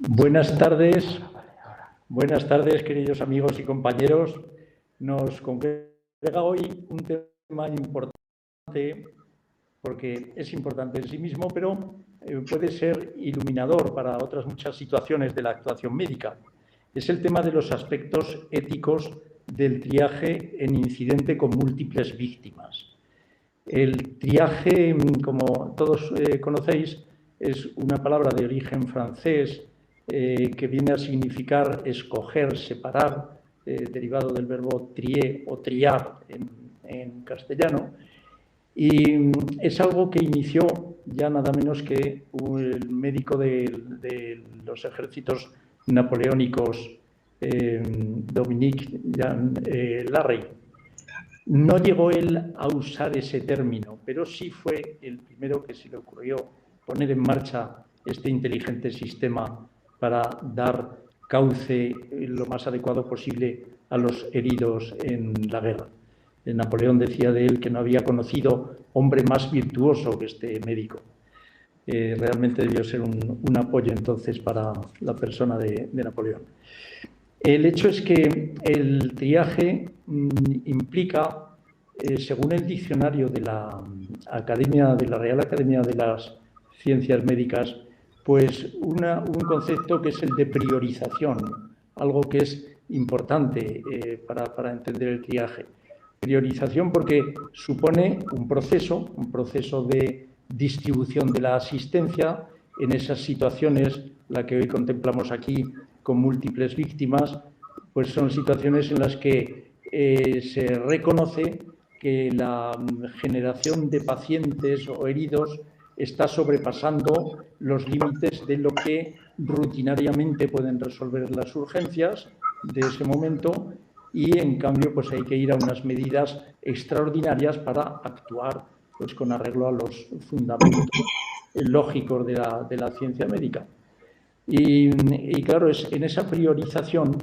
Buenas tardes, queridos amigos y compañeros. Nos congrega hoy un tema importante, porque es importante en sí mismo, pero puede ser iluminador para otras muchas situaciones de la actuación médica. Es el tema de los aspectos éticos del triaje en incidente con múltiples víctimas. El triaje, como todos conocéis, es una palabra de origen francés que viene a significar escoger, separar, derivado del verbo trier o triar en castellano. Y es algo que inició ya nada menos que el médico de los ejércitos napoleónicos, Dominique Jean Larrey. No llegó él a usar ese término, pero sí fue el primero que se le ocurrió poner en marcha este inteligente sistema para dar cauce lo más adecuado posible a los heridos en la guerra. Napoleón decía de él que no había conocido hombre más virtuoso que este médico. Realmente debió ser un apoyo entonces para la persona de Napoleón. El hecho es que el triaje implica, según el diccionario de la Real Academia de las Ciencias Médicas, pues un concepto que es el de priorización, algo que es importante para entender el triaje. Priorización porque supone un proceso de distribución de la asistencia en esas situaciones, la que hoy contemplamos aquí con múltiples víctimas, pues son situaciones en las que se reconoce que la generación de pacientes o heridos está sobrepasando los límites de lo que rutinariamente pueden resolver las urgencias de ese momento y, en cambio, pues hay que ir a unas medidas extraordinarias para actuar pues con arreglo a los fundamentos lógicos de la ciencia médica. Y claro, en esa priorización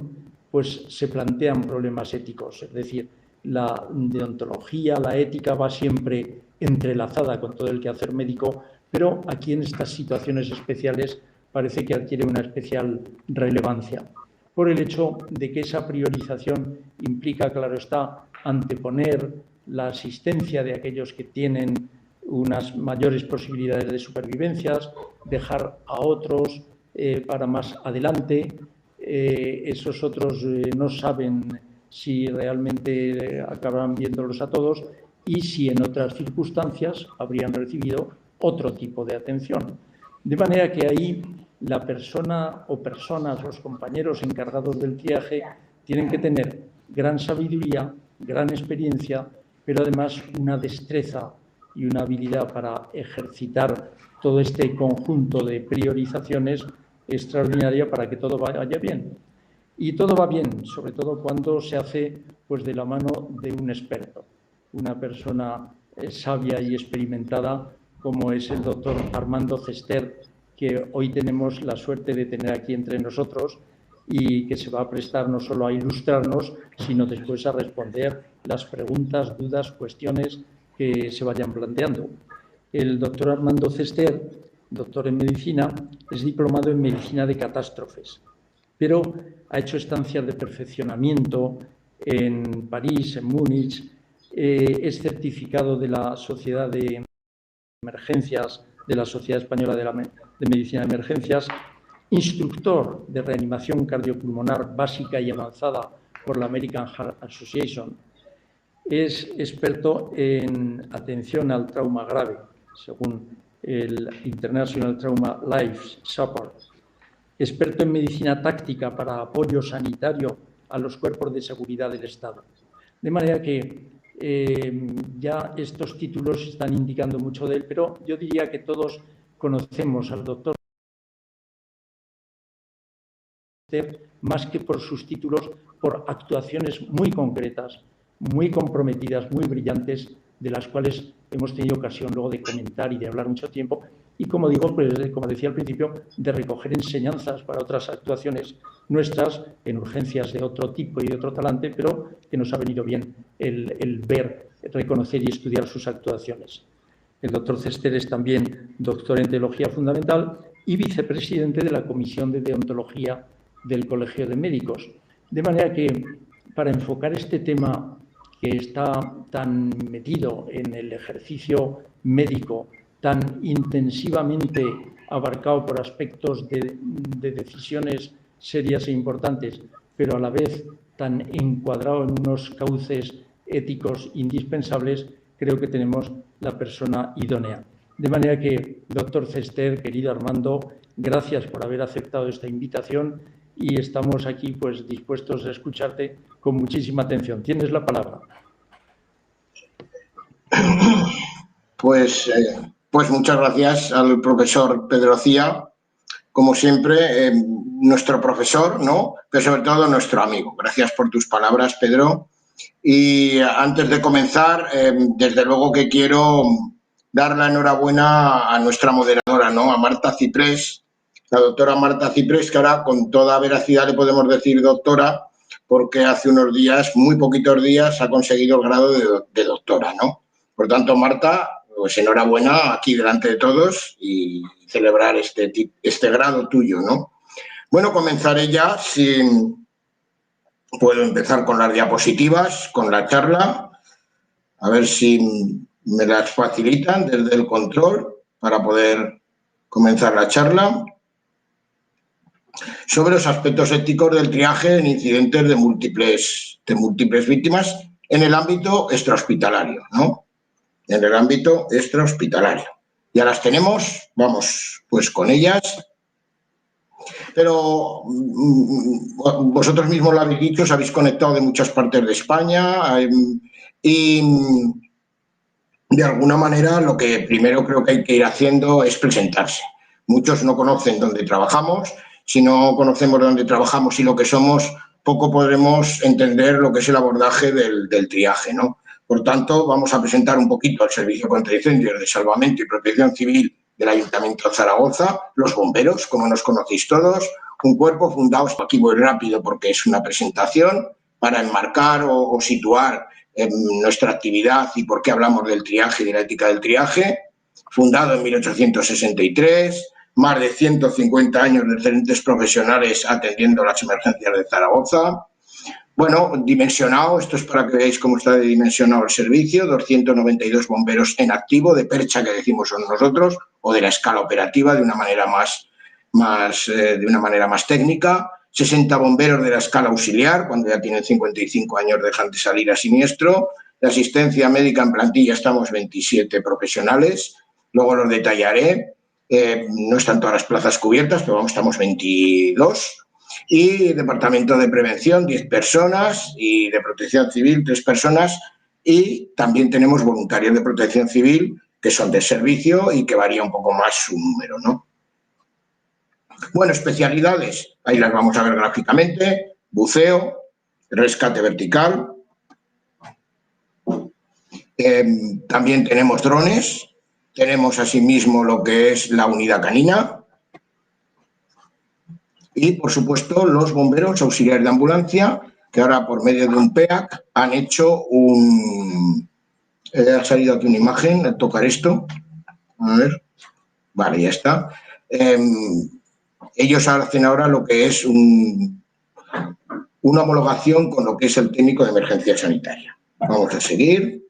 pues se plantean problemas éticos, es decir, la deontología, la ética va siempre entrelazada con todo el quehacer médico, pero aquí en estas situaciones especiales parece que adquiere una especial relevancia, por el hecho de que esa priorización implica, claro está, anteponer la asistencia de aquellos que tienen unas mayores posibilidades de supervivencia, dejar a otros para más adelante. Esos otros no saben si realmente acabarán viéndolos a todos y si en otras circunstancias habrían recibido otro tipo de atención. De manera que ahí la persona o personas, los compañeros encargados del triaje, tienen que tener gran sabiduría, gran experiencia, pero además una destreza y una habilidad para ejercitar todo este conjunto de priorizaciones extraordinaria para que todo vaya bien. Y todo va bien, sobre todo cuando se hace pues de la mano de un experto, una persona sabia y experimentada como es el doctor Armando Cester, que hoy tenemos la suerte de tener aquí entre nosotros y que se va a prestar no solo a ilustrarnos, sino después a responder las preguntas, dudas, cuestiones que se vayan planteando. El doctor Armando Cester, doctor en medicina, es diplomado en medicina de catástrofes, pero ha hecho estancias de perfeccionamiento en París, en Múnich, es certificado de la Sociedad de Emergencias, de la Sociedad Española de Medicina de Emergencias, instructor de reanimación cardiopulmonar básica y avanzada por la American Heart Association, es experto en atención al trauma grave, según el International Trauma Life Support, experto en medicina táctica para apoyo sanitario a los cuerpos de seguridad del Estado. De manera que ya estos títulos están indicando mucho de él, pero yo diría que todos conocemos al doctor más que por sus títulos, por actuaciones muy concretas, muy comprometidas, muy brillantes, de las cuales hemos tenido ocasión luego de comentar y de hablar mucho tiempo, y como digo, pues, como decía al principio, de recoger enseñanzas para otras actuaciones nuestras en urgencias de otro tipo y de otro talante, pero que nos ha venido bien el ver, reconocer y estudiar sus actuaciones. El doctor Cester es también doctor en Teología Fundamental y vicepresidente de la Comisión de Deontología del Colegio de Médicos. De manera que, para enfocar este tema que está tan metido en el ejercicio médico, tan intensivamente abarcado por aspectos de decisiones serias e importantes, pero a la vez tan encuadrado en unos cauces éticos indispensables, creo que tenemos la persona idónea. De manera que, doctor Cester, querido Armando, gracias por haber aceptado esta invitación y estamos aquí pues dispuestos a escucharte con muchísima atención. Tienes la palabra. Pues muchas gracias al profesor Pedro Cía, como siempre, nuestro profesor, ¿no? Pero sobre todo nuestro amigo. Gracias por tus palabras, Pedro. Y antes de comenzar, desde luego que quiero dar la enhorabuena a nuestra moderadora, ¿no? A Marta Ciprés, la doctora Marta Ciprés, que ahora con toda veracidad le podemos decir doctora, porque hace unos días, muy poquitos días, ha conseguido el grado de doctora, ¿no? Por tanto, Marta, pues enhorabuena aquí delante de todos y celebrar este grado tuyo, ¿no? Bueno, comenzaré ya Puedo empezar con las diapositivas, con la charla, a ver si me las facilitan desde el control para poder comenzar la charla. Sobre los aspectos éticos del triaje en incidentes de múltiples víctimas en el ámbito extrahospitalario, ¿no? En el ámbito extrahospitalario. Ya las tenemos, vamos pues con ellas. Pero vosotros mismos lo habéis dicho, os habéis conectado de muchas partes de España y de alguna manera lo que primero creo que hay que ir haciendo es presentarse. Muchos no conocen dónde trabajamos. Si no conocemos dónde trabajamos y lo que somos, poco podremos entender lo que es el abordaje del triaje, ¿no? Por tanto, vamos a presentar un poquito el Servicio contra Incendios de Salvamento y Protección Civil del Ayuntamiento de Zaragoza, los bomberos, como nos conocéis todos, un cuerpo fundado, aquí muy rápido porque es una presentación, para enmarcar o situar nuestra actividad y por qué hablamos del triaje y de la ética del triaje, fundado en 1863, más de 150 años de excelentes profesionales atendiendo las emergencias de Zaragoza. Bueno, dimensionado, esto es para que veáis cómo está dimensionado el servicio, 292 bomberos en activo, de percha que decimos son nosotros, o de la escala operativa de una manera más técnica, 60 bomberos de la escala auxiliar, cuando ya tienen 55 años dejan de salir a siniestro, de asistencia médica en plantilla estamos 27 profesionales, luego los detallaré, no están todas las plazas cubiertas, pero vamos, estamos 22, y Departamento de Prevención, 10 personas, y de Protección Civil, 3 personas, y también tenemos voluntarios de Protección Civil, que son de servicio y que varía un poco más su número, ¿no? Bueno, especialidades, ahí las vamos a ver gráficamente, buceo, rescate vertical, también tenemos drones, tenemos asimismo lo que es la unidad canina y, por supuesto, los bomberos auxiliares de ambulancia, que ahora por medio de un PEAC han hecho ha salido aquí una imagen, al tocar esto, a ver, vale, ya está. Ellos hacen ahora lo que es una homologación con lo que es el técnico de emergencia sanitaria. Vamos a seguir.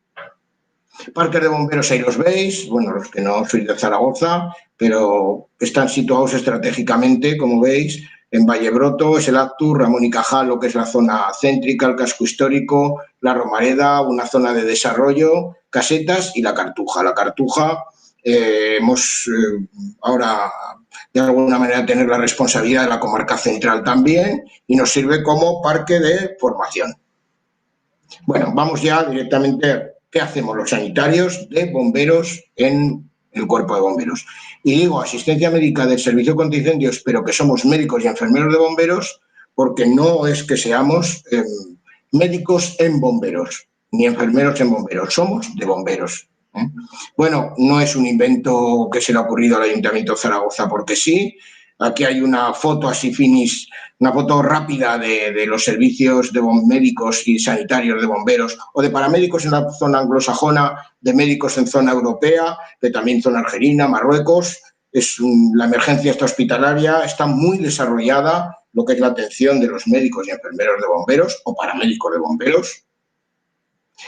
Parques de bomberos, ahí los veis, bueno, los que no sois de Zaragoza, pero están situados estratégicamente, como veis, en Vallebroto, es el Actur, Ramón y Cajal, lo que es la zona céntrica, el casco histórico, la Romareda, una zona de desarrollo, Casetas y la Cartuja. La Cartuja hemos ahora de alguna manera tener la responsabilidad de la comarca central también y nos sirve como parque de formación. Bueno, vamos ya directamente. ¿Qué hacemos los sanitarios de bomberos en el cuerpo de bomberos? Y digo asistencia médica del servicio contra incendios, pero que somos médicos y enfermeros de bomberos, porque no es que seamos médicos en bomberos, ni enfermeros en bomberos, somos de bomberos. Bueno, no es un invento que se le ha ocurrido al Ayuntamiento de Zaragoza porque sí. Aquí hay una foto así finis, una foto rápida de los servicios de médicos y sanitarios de bomberos o de paramédicos en la zona anglosajona, de médicos en zona europea, pero también zona argelina, Marruecos. la emergencia esta hospitalaria está muy desarrollada, lo que es la atención de los médicos y enfermeros de bomberos o paramédicos de bomberos.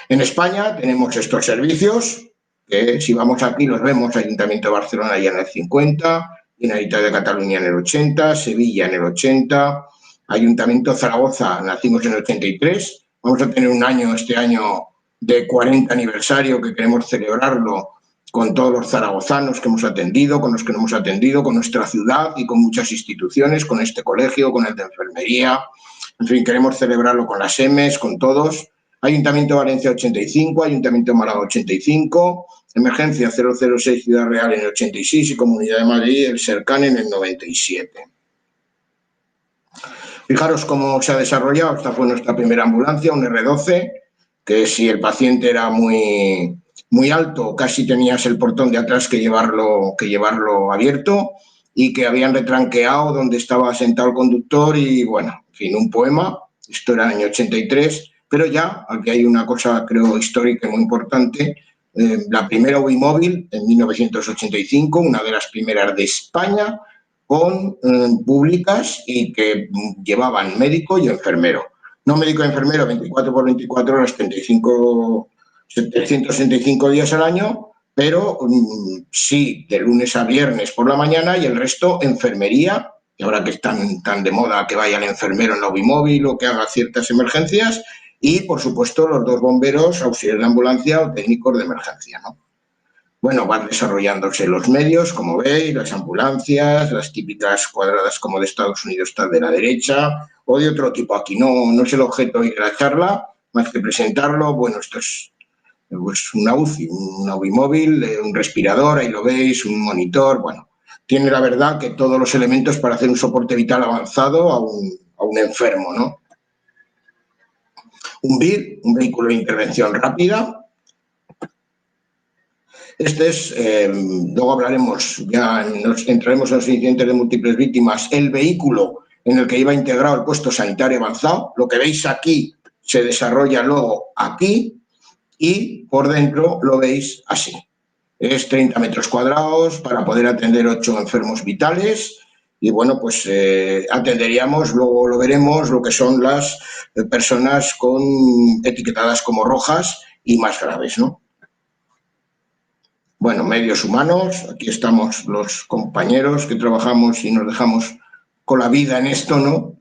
En España tenemos estos servicios, que si vamos aquí los vemos: Ayuntamiento de Barcelona ya en el 50, Generalitat de Cataluña en el 80, Sevilla en el 80, Ayuntamiento de Zaragoza nacimos en el 83, vamos a tener un año este año de 40 aniversario que queremos celebrarlo con todos los zaragozanos que hemos atendido, con los que no hemos atendido, con nuestra ciudad y con muchas instituciones, con este colegio, con el de enfermería, en fin, queremos celebrarlo con las EMES, con todos. Ayuntamiento de Valencia 85, Ayuntamiento de Málaga 85, Emergencia 006 Ciudad Real en el 86 y Comunidad de Madrid, el Sercan en el 97. Fijaros cómo se ha desarrollado. Esta fue nuestra primera ambulancia, un R12, que si el paciente era muy alto, casi tenías el portón de atrás que llevarlo abierto, y que habían retranqueado donde estaba sentado el conductor y, bueno, en fin, un poema. Esto era el año 83, pero ya, aquí hay una cosa, creo, histórica y muy importante. La primera UBI móvil en 1985, una de las primeras de España, con públicas y que llevaban médico y enfermero. No médico y enfermero 24 por 24 horas, 765 días al año, pero sí de lunes a viernes por la mañana, y el resto enfermería, y ahora que están tan de moda que vaya el enfermero en la UBI móvil o que haga ciertas emergencias, y por supuesto los 2 bomberos, auxiliares de ambulancia o técnicos de emergencia, ¿no? Bueno, van desarrollándose los medios, como veis, las ambulancias, las típicas cuadradas como de Estados Unidos, está de la derecha, o de otro tipo. Aquí no es el objeto de la charla, más que presentarlo. Bueno, esto es pues una UCI, una UBI móvil, un respirador, ahí lo veis, un monitor. Bueno, tiene la verdad que todos los elementos para hacer un soporte vital avanzado a un enfermo, ¿no? Un VIR, un vehículo de intervención rápida. Este es, luego hablaremos, ya nos entraremos en los incidentes de múltiples víctimas, el vehículo en el que iba integrado el puesto sanitario avanzado. Lo que veis aquí se desarrolla luego aquí, y por dentro lo veis así. Es 30 metros cuadrados para poder atender 8 enfermos vitales. Y bueno, pues atenderíamos, luego lo veremos, lo que son las personas etiquetadas como rojas y más graves, ¿no? Bueno, medios humanos, aquí estamos los compañeros que trabajamos y nos dejamos con la vida en esto, ¿no?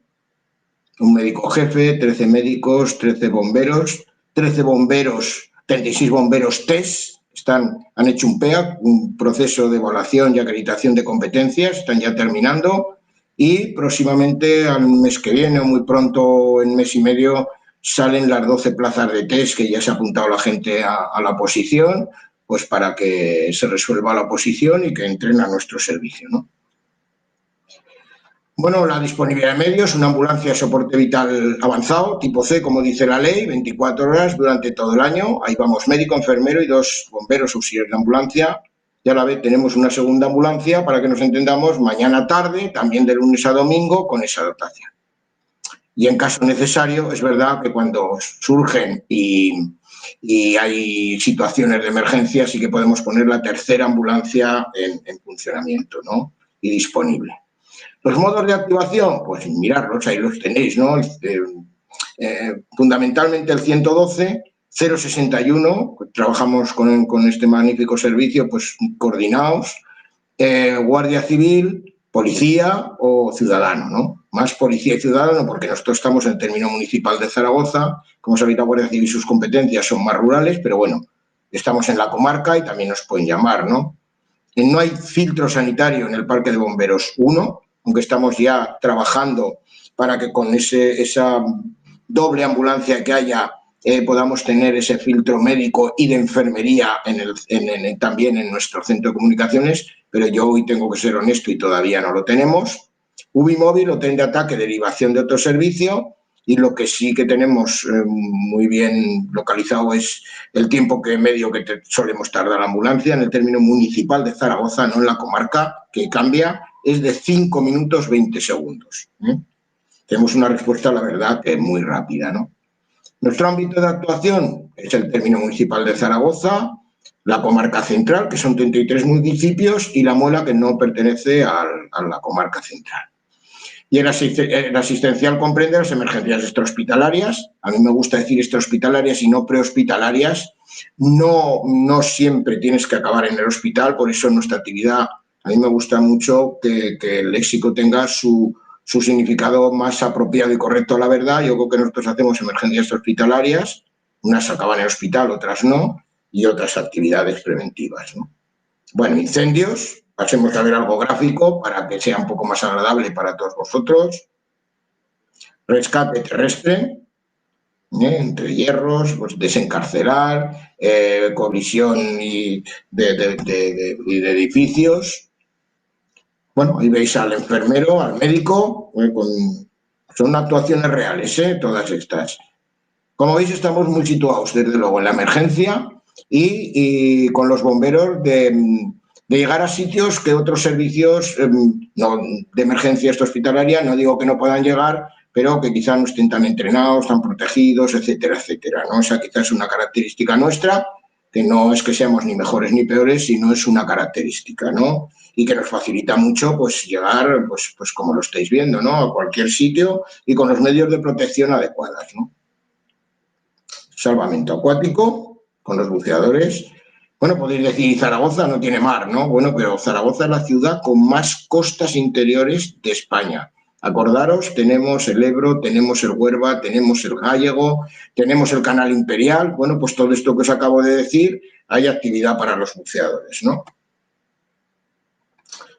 Un médico jefe, 13 médicos, 13 bomberos, 36 bomberos test, han hecho un PEA, un proceso de evaluación y acreditación de competencias, están ya terminando, y próximamente, al mes que viene o muy pronto, en mes y medio, salen las 12 plazas de test que ya se ha apuntado la gente a la oposición, pues para que se resuelva la oposición y que entren a nuestro servicio, ¿no? Bueno, la disponibilidad de medios, una ambulancia de soporte vital avanzado, tipo C, como dice la ley, 24 horas durante todo el año. Ahí vamos, médico, enfermero y 2 bomberos auxiliares de ambulancia. Y a la vez tenemos una segunda ambulancia, para que nos entendamos, mañana tarde, también de lunes a domingo, con esa dotación. Y en caso necesario, es verdad que cuando surgen y hay situaciones de emergencia, sí que podemos poner la tercera ambulancia en funcionamiento, ¿no? Y disponible. Los modos de activación, pues mirarlos, ahí los tenéis, ¿no? Fundamentalmente el 112, 061, trabajamos con este magnífico servicio, pues coordinados, Guardia Civil, Policía o Ciudadano, ¿no? Más Policía y Ciudadano, porque nosotros estamos en el término municipal de Zaragoza. Como sabéis, la Guardia Civil y sus competencias son más rurales, pero bueno, estamos en la comarca y también nos pueden llamar, ¿no? No hay filtro sanitario en el Parque de Bomberos 1, aunque estamos ya trabajando para que con esa doble ambulancia que haya podamos tener ese filtro médico y de enfermería también en nuestro centro de comunicaciones, pero yo hoy tengo que ser honesto y todavía no lo tenemos. UBI móvil o tren de ataque, derivación de otro servicio, y lo que sí que tenemos muy bien localizado es el tiempo medio que solemos tardar la ambulancia en el término municipal de Zaragoza, no en la comarca, que cambia, es de 5 minutos 20 segundos. Tenemos una respuesta, la verdad, que es muy rápida, ¿no? Nuestro ámbito de actuación es el término municipal de Zaragoza, la comarca central, que son 33 municipios, y La Muela, que no pertenece a la comarca central. Y el asistencial comprende las emergencias extrahospitalarias. A mí me gusta decir extrahospitalarias y no prehospitalarias. No siempre tienes que acabar en el hospital, por eso nuestra actividad, a mí me gusta mucho que el léxico tenga su significado más apropiado y correcto a la verdad. Yo creo que nosotros hacemos emergencias extrahospitalarias, unas acaban en el hospital, otras no, y otras actividades preventivas, ¿no? Bueno, incendios, pasemos a ver algo gráfico para que sea un poco más agradable para todos vosotros. Rescate terrestre, entre hierros, pues desencarcelar, colisión de edificios. Bueno, ahí veis al enfermero, al médico, son actuaciones reales, todas estas. Como veis, estamos muy situados, desde luego, en la emergencia y con los bomberos de llegar a sitios que otros servicios de emergencia hospitalaria, no digo que no puedan llegar, pero que quizá no estén tan entrenados, tan protegidos, etcétera, etcétera, ¿no? O sea, quizás es una característica nuestra, que no es que seamos ni mejores ni peores, sino es una característica, ¿no? Y que nos facilita mucho, pues, llegar, pues como lo estáis viendo, ¿no? A cualquier sitio y con los medios de protección adecuados, ¿no? Salvamento acuático, con los buceadores. Bueno, podéis decir, Zaragoza no tiene mar, ¿no? Bueno, pero Zaragoza es la ciudad con más costas interiores de España. Acordaros, tenemos el Ebro, tenemos el Huerva, tenemos el Gállego, tenemos el Canal Imperial. Bueno, pues todo esto que os acabo de decir, hay actividad para los buceadores, ¿no?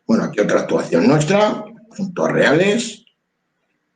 Bueno, aquí otra actuación nuestra, puntos reales,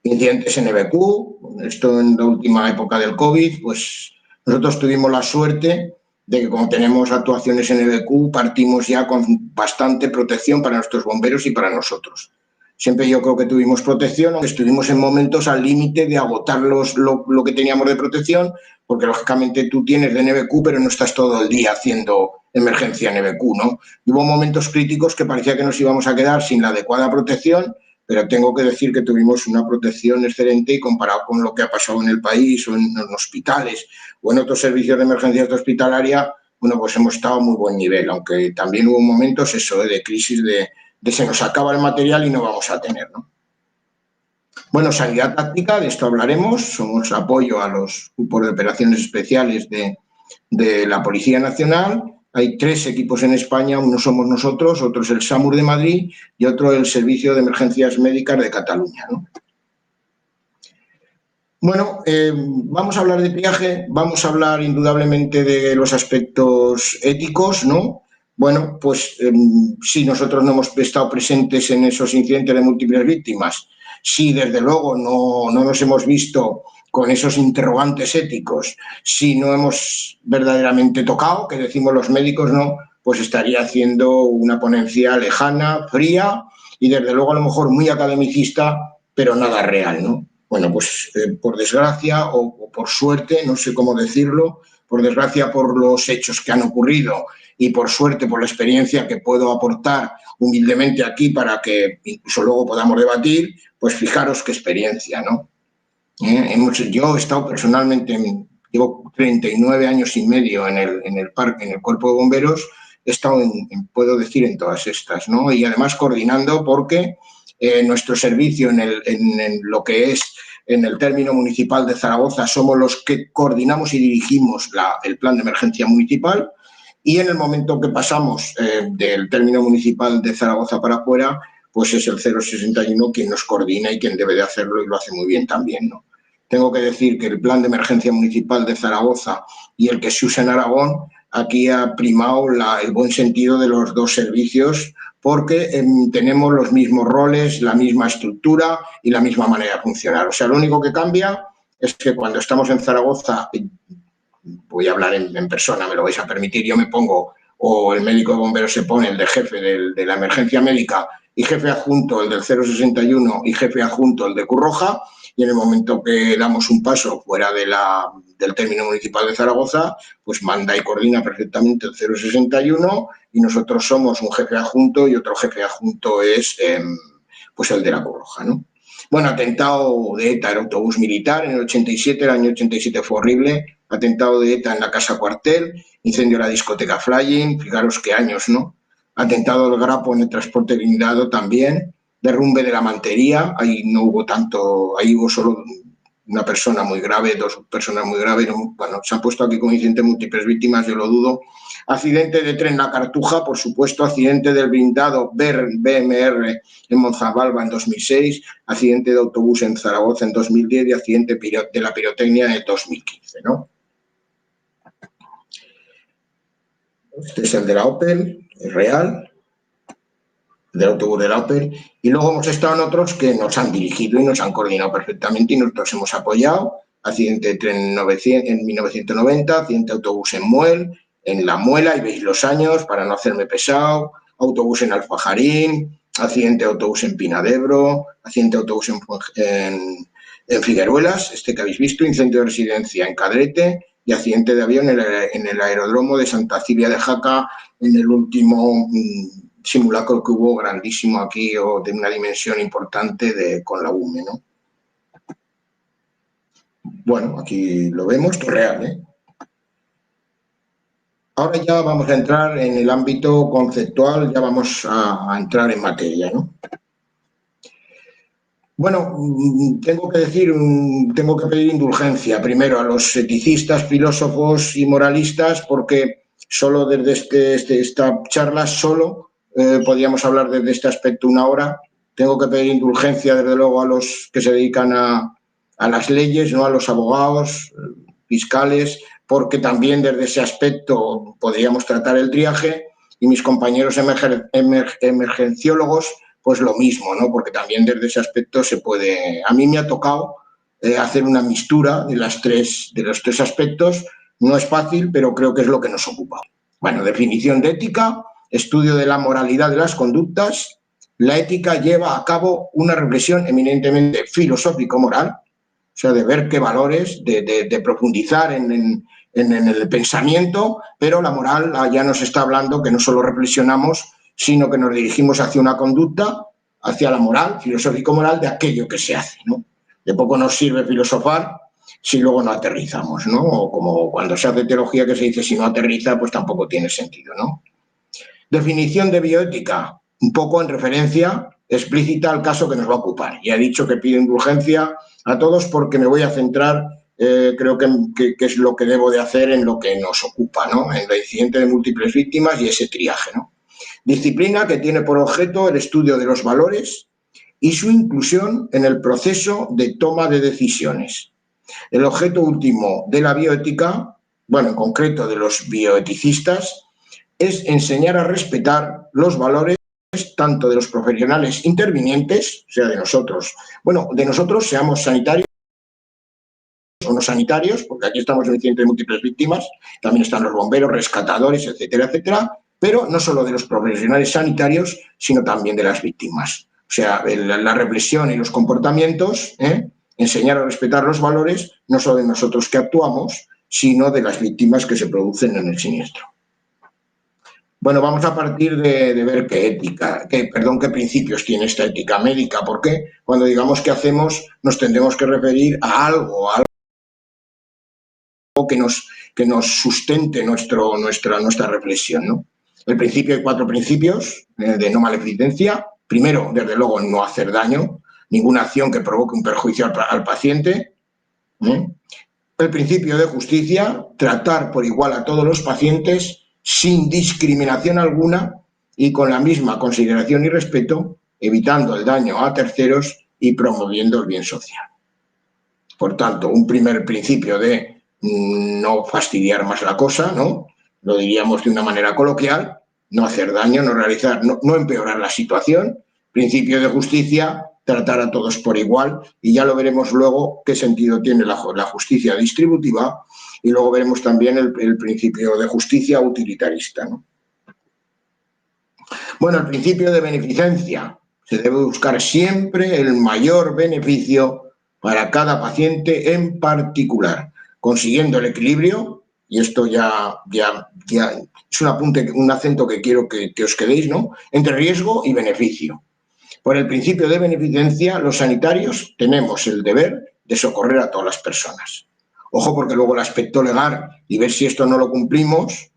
incidentes NBQ. Esto en la última época del COVID, pues nosotros tuvimos la suerte de que como tenemos actuaciones NBQ, partimos ya con bastante protección para nuestros bomberos y para nosotros. Siempre yo creo que tuvimos protección, aunque estuvimos en momentos al límite de agotar lo que teníamos de protección, porque lógicamente tú tienes de NBQ, pero no estás todo el día haciendo emergencia NBQ, ¿no? Y hubo momentos críticos que parecía que nos íbamos a quedar sin la adecuada protección, pero tengo que decir que tuvimos una protección excelente y comparado con lo que ha pasado en el país o en hospitales o en otros servicios de emergencia hospitalaria, bueno, pues hemos estado a muy buen nivel, aunque también hubo momentos eso, de crisis de se nos acaba el material y no vamos a tener, ¿no? Bueno, sanidad táctica, de esto hablaremos, somos apoyo a los grupos de operaciones especiales de la Policía Nacional. Hay 3 equipos en España, uno somos nosotros, otro es el SAMUR de Madrid y otro el Servicio de Emergencias Médicas de Cataluña, ¿no? Bueno, vamos a hablar de triaje, vamos a hablar indudablemente de los aspectos éticos, ¿no? Bueno, pues sí, nosotros no hemos estado presentes en esos incidentes de múltiples víctimas, sí, desde luego no nos hemos visto con esos interrogantes éticos, si no hemos verdaderamente tocado, que decimos los médicos, ¿no? Pues estaría haciendo una ponencia lejana, fría y desde luego a lo mejor muy academicista, pero nada real, ¿no? Bueno, pues por desgracia o por suerte, no sé cómo decirlo, por desgracia por los hechos que han ocurrido y por suerte por la experiencia que puedo aportar humildemente aquí para que incluso luego podamos debatir, pues fijaros qué experiencia, ¿no? Yo he estado personalmente, llevo 39 años y medio en el Cuerpo de Bomberos, he estado, puedo decir, en todas estas, ¿no? Y además coordinando porque nuestro servicio en lo que es en el término municipal de Zaragoza somos los que coordinamos y dirigimos el plan de emergencia municipal y en el momento que pasamos del término municipal de Zaragoza para afuera, pues es el 061 quien nos coordina y quien debe de hacerlo y lo hace muy bien también, ¿no? Tengo que decir que el plan de emergencia municipal de Zaragoza y el que se usa en Aragón, aquí ha primado el buen sentido de los 2 servicios porque tenemos los mismos roles, la misma estructura y la misma manera de funcionar. O sea, lo único que cambia es que cuando estamos en Zaragoza, voy a hablar en persona, me lo vais a permitir, yo me pongo, o el médico de bomberos se pone, el de jefe de la emergencia médica y jefe adjunto, el del 061 y jefe adjunto, el de Cruz Roja, y en el momento que damos un paso fuera del término municipal de Zaragoza, pues manda y coordina perfectamente el 061 y nosotros somos un jefe adjunto y otro jefe adjunto es pues el de la Cruz Roja, ¿no? Bueno, atentado de ETA, el autobús militar en el 87, el año 87 fue horrible, atentado de ETA en la Casa Cuartel, incendio de la discoteca Flying, fijaros qué años, ¿no? Atentado del Grapo en el transporte blindado también, derrumbe de la mantería, ahí no hubo tanto, ahí hubo solo una persona muy grave, 2 personas muy graves, bueno, se han puesto aquí con incidentes múltiples víctimas, yo lo dudo. Accidente de tren La Cartuja, por supuesto, accidente del blindado BMR en Monzabalba en 2006, accidente de autobús en Zaragoza en 2010 y accidente de la pirotecnia en el 2015, ¿no? Este es el de la Opel, es real, del autobús de la Opel, y luego hemos estado en otros que nos han dirigido y nos han coordinado perfectamente y nosotros hemos apoyado. Accidente de tren en 1990, accidente de autobús en Muel, en La Muela, y veis los años para no hacerme pesado, autobús en Alfajarín, accidente de autobús en Pina de Ebro, accidente de autobús en Figueruelas, este que habéis visto, incendio de residencia en Cadrete y accidente de avión en el aeródromo de Santa Cilia de Jaca en el último simulacro que hubo grandísimo aquí o de una dimensión importante con la UME, ¿no? Bueno, aquí lo vemos, esto es real, ¿eh? Ahora ya vamos a entrar en el ámbito conceptual, ya vamos a entrar en materia, ¿no? Bueno, tengo que pedir indulgencia primero a los eticistas, filósofos y moralistas, porque solo desde esta charla podríamos hablar desde este aspecto una hora. Tengo que pedir indulgencia, desde luego, a los que se dedican a las leyes, ¿no? A los abogados, fiscales, porque también desde ese aspecto podríamos tratar el triaje, y mis compañeros emergenciólogos, pues lo mismo, ¿no? Porque también desde ese aspecto se puede... A mí me ha tocado hacer una mistura de los tres aspectos. No es fácil, pero creo que es lo que nos ocupa. Bueno, definición de ética, estudio de la moralidad de las conductas. La ética lleva a cabo una reflexión eminentemente filosófico-moral, o sea, de ver qué valores, de profundizar en el pensamiento, pero la moral ya nos está hablando que no solo reflexionamos, sino que nos dirigimos hacia una conducta, hacia la moral, filosófico-moral, de aquello que se hace, ¿no? De poco nos sirve filosofar si luego no aterrizamos, ¿no? O como cuando se hace teología, que se dice si no aterriza, pues tampoco tiene sentido, ¿no? Definición de bioética, un poco en referencia explícita al caso que nos va a ocupar. Ya he dicho que pido indulgencia a todos porque me voy a centrar, creo que es lo que debo de hacer en lo que nos ocupa, ¿no? En el incidente de múltiples víctimas y ese triaje, ¿no? Disciplina que tiene por objeto el estudio de los valores y su inclusión en el proceso de toma de decisiones. El objeto último de la bioética, bueno, en concreto de los bioeticistas, es enseñar a respetar los valores tanto de los profesionales intervinientes, o sea, de nosotros, bueno, de nosotros, seamos sanitarios o no sanitarios, porque aquí estamos en un incidente de múltiples víctimas, también están los bomberos, rescatadores, etcétera, etcétera, pero no solo de los profesionales sanitarios, sino también de las víctimas. O sea, la reflexión y los comportamientos, enseñar a respetar los valores, no solo de nosotros que actuamos, sino de las víctimas que se producen en el siniestro. Bueno, vamos a partir de ver qué principios tiene esta ética médica, porque cuando digamos qué hacemos nos tendremos que referir a algo que nos sustente nuestra reflexión, ¿no? El principio, hay 4 principios de no maleficencia. Primero, desde luego, no hacer daño, ninguna acción que provoque un perjuicio al paciente. El principio de justicia, tratar por igual a todos los pacientes sin discriminación alguna y con la misma consideración y respeto, evitando el daño a terceros y promoviendo el bien social. Por tanto, un primer principio de no fastidiar más la cosa, ¿no? Lo diríamos de una manera coloquial, no hacer daño, no empeorar la situación. Principio de justicia, tratar a todos por igual, y ya lo veremos luego qué sentido tiene la justicia distributiva, y luego veremos también el principio de justicia utilitarista, ¿no? Bueno, el principio de beneficencia. Se debe buscar siempre el mayor beneficio para cada paciente en particular, consiguiendo el equilibrio, y esto ya es un acento que quiero que os quedéis, ¿no? Entre riesgo y beneficio. Por el principio de beneficencia, los sanitarios tenemos el deber de socorrer a todas las personas. Ojo, porque luego el aspecto legal y ver si esto no lo cumplimos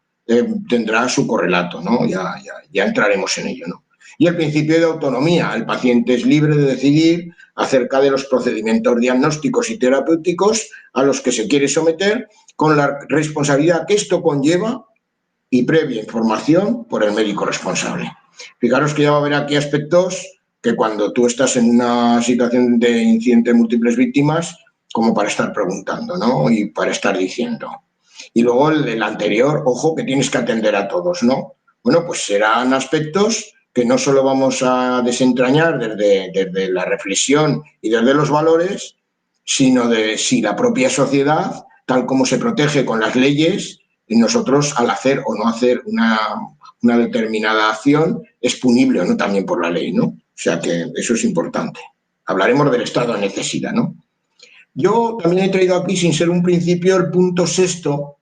tendrá su correlato, ¿no? Ya entraremos en ello, ¿no? Y el principio de autonomía. El paciente es libre de decidir acerca de los procedimientos diagnósticos y terapéuticos a los que se quiere someter, con la responsabilidad que esto conlleva y previa información por el médico responsable. Fijaros que ya va a haber aquí aspectos que cuando tú estás en una situación de incidente de múltiples víctimas, como para estar preguntando, ¿no? Y para estar diciendo. Y luego el anterior, ojo, que tienes que atender a todos, ¿no? Bueno, pues serán aspectos que no solo vamos a desentrañar desde la reflexión y desde los valores, sino de si la propia sociedad, tal como se protege con las leyes, nosotros al hacer o no hacer una determinada acción es punible o no también por la ley, ¿no? O sea que eso es importante. Hablaremos del estado de necesidad, ¿no? Yo también he traído aquí, sin ser un principio, el punto 6º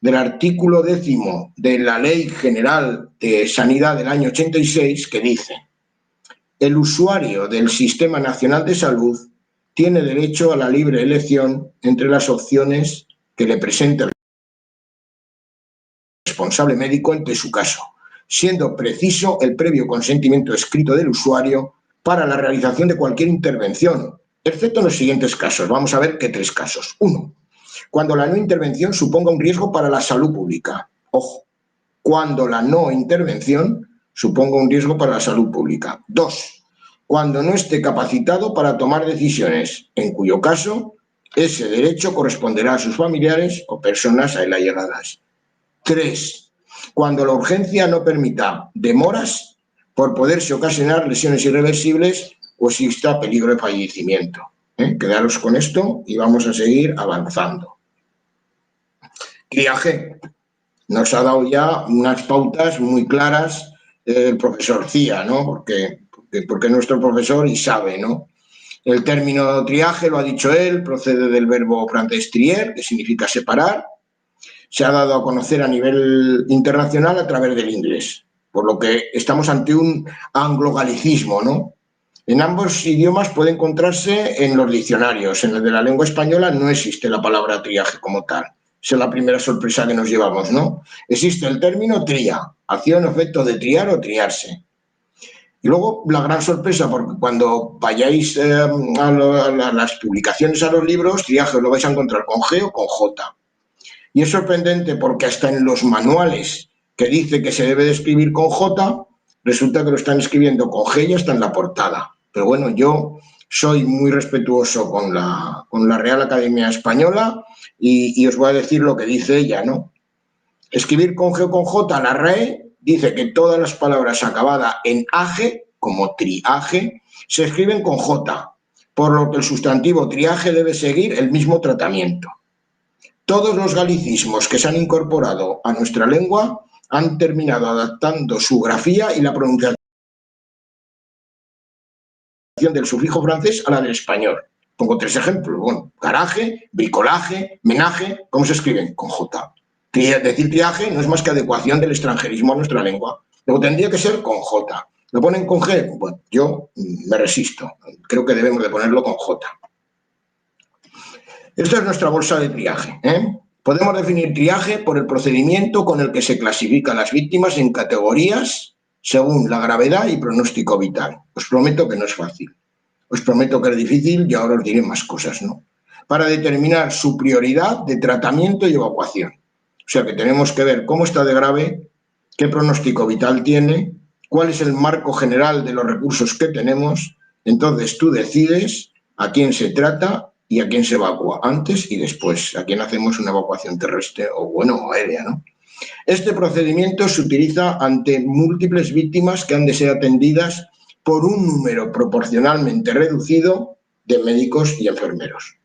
del artículo 10º de la Ley General de Sanidad del año 86, que dice: el usuario del Sistema Nacional de Salud tiene derecho a la libre elección entre las opciones que le presente el responsable médico ante su caso, siendo preciso el previo consentimiento escrito del usuario para la realización de cualquier intervención, excepto en los siguientes casos. Vamos a ver qué 3 casos. 1. Cuando la no intervención suponga un riesgo para la salud pública. Ojo, cuando la no intervención suponga un riesgo para la salud pública. 2. Cuando no esté capacitado para tomar decisiones, en cuyo caso ese derecho corresponderá a sus familiares o personas a él allegadas. 3. Cuando la urgencia no permita demoras por poderse ocasionar lesiones irreversibles o exista peligro de fallecimiento. Quedaros con esto y vamos a seguir avanzando. Triaje. Nos ha dado ya unas pautas muy claras el profesor Cía, ¿no? Porque es nuestro profesor y sabe, ¿no? El término triaje, lo ha dicho él, procede del verbo francés trier, que significa separar. Se ha dado a conocer a nivel internacional a través del inglés, por lo que estamos ante un anglogalicismo, ¿no? En ambos idiomas puede encontrarse en los diccionarios. En el de la lengua española no existe la palabra triaje como tal. Esa es la primera sorpresa que nos llevamos, ¿no? Existe el término tria, acción o efecto de triar o triarse. Y luego la gran sorpresa, porque cuando vayáis a las publicaciones, a los libros, triaje lo vais a encontrar con G o con J. Y es sorprendente porque hasta en los manuales que dice que se debe de escribir con J, resulta que lo están escribiendo con G y hasta en la portada. Pero bueno, yo soy muy respetuoso con la Real Academia Española y os voy a decir lo que dice ella, ¿no? Escribir con G o con J, la RAE dice que todas las palabras acabadas en age, como triaje, se escriben con J, por lo que el sustantivo triaje debe seguir el mismo tratamiento. Todos los galicismos que se han incorporado a nuestra lengua han terminado adaptando su grafía y la pronunciación del sufijo francés a la del español. Pongo 3 ejemplos. Bueno, garaje, bricolaje, menaje, ¿cómo se escriben? Con J. Decir triaje no es más que adecuación del extranjerismo a nuestra lengua. Luego tendría que ser con J. ¿Lo ponen con G? Bueno, yo me resisto. Creo que debemos de ponerlo con J. Esta es nuestra bolsa de triaje. Podemos definir triaje por el procedimiento con el que se clasifican las víctimas en categorías según la gravedad y pronóstico vital. Os prometo que no es fácil. Os prometo que es difícil y ahora os diré más cosas, ¿no? Para determinar su prioridad de tratamiento y evacuación. O sea que tenemos que ver cómo está de grave, qué pronóstico vital tiene, cuál es el marco general de los recursos que tenemos. Entonces tú decides a quién se trata y a quién se evacúa, antes y después, a quién hacemos una evacuación terrestre o aérea, ¿no? Este procedimiento se utiliza ante múltiples víctimas que han de ser atendidas por un número proporcionalmente reducido de médicos y enfermeros.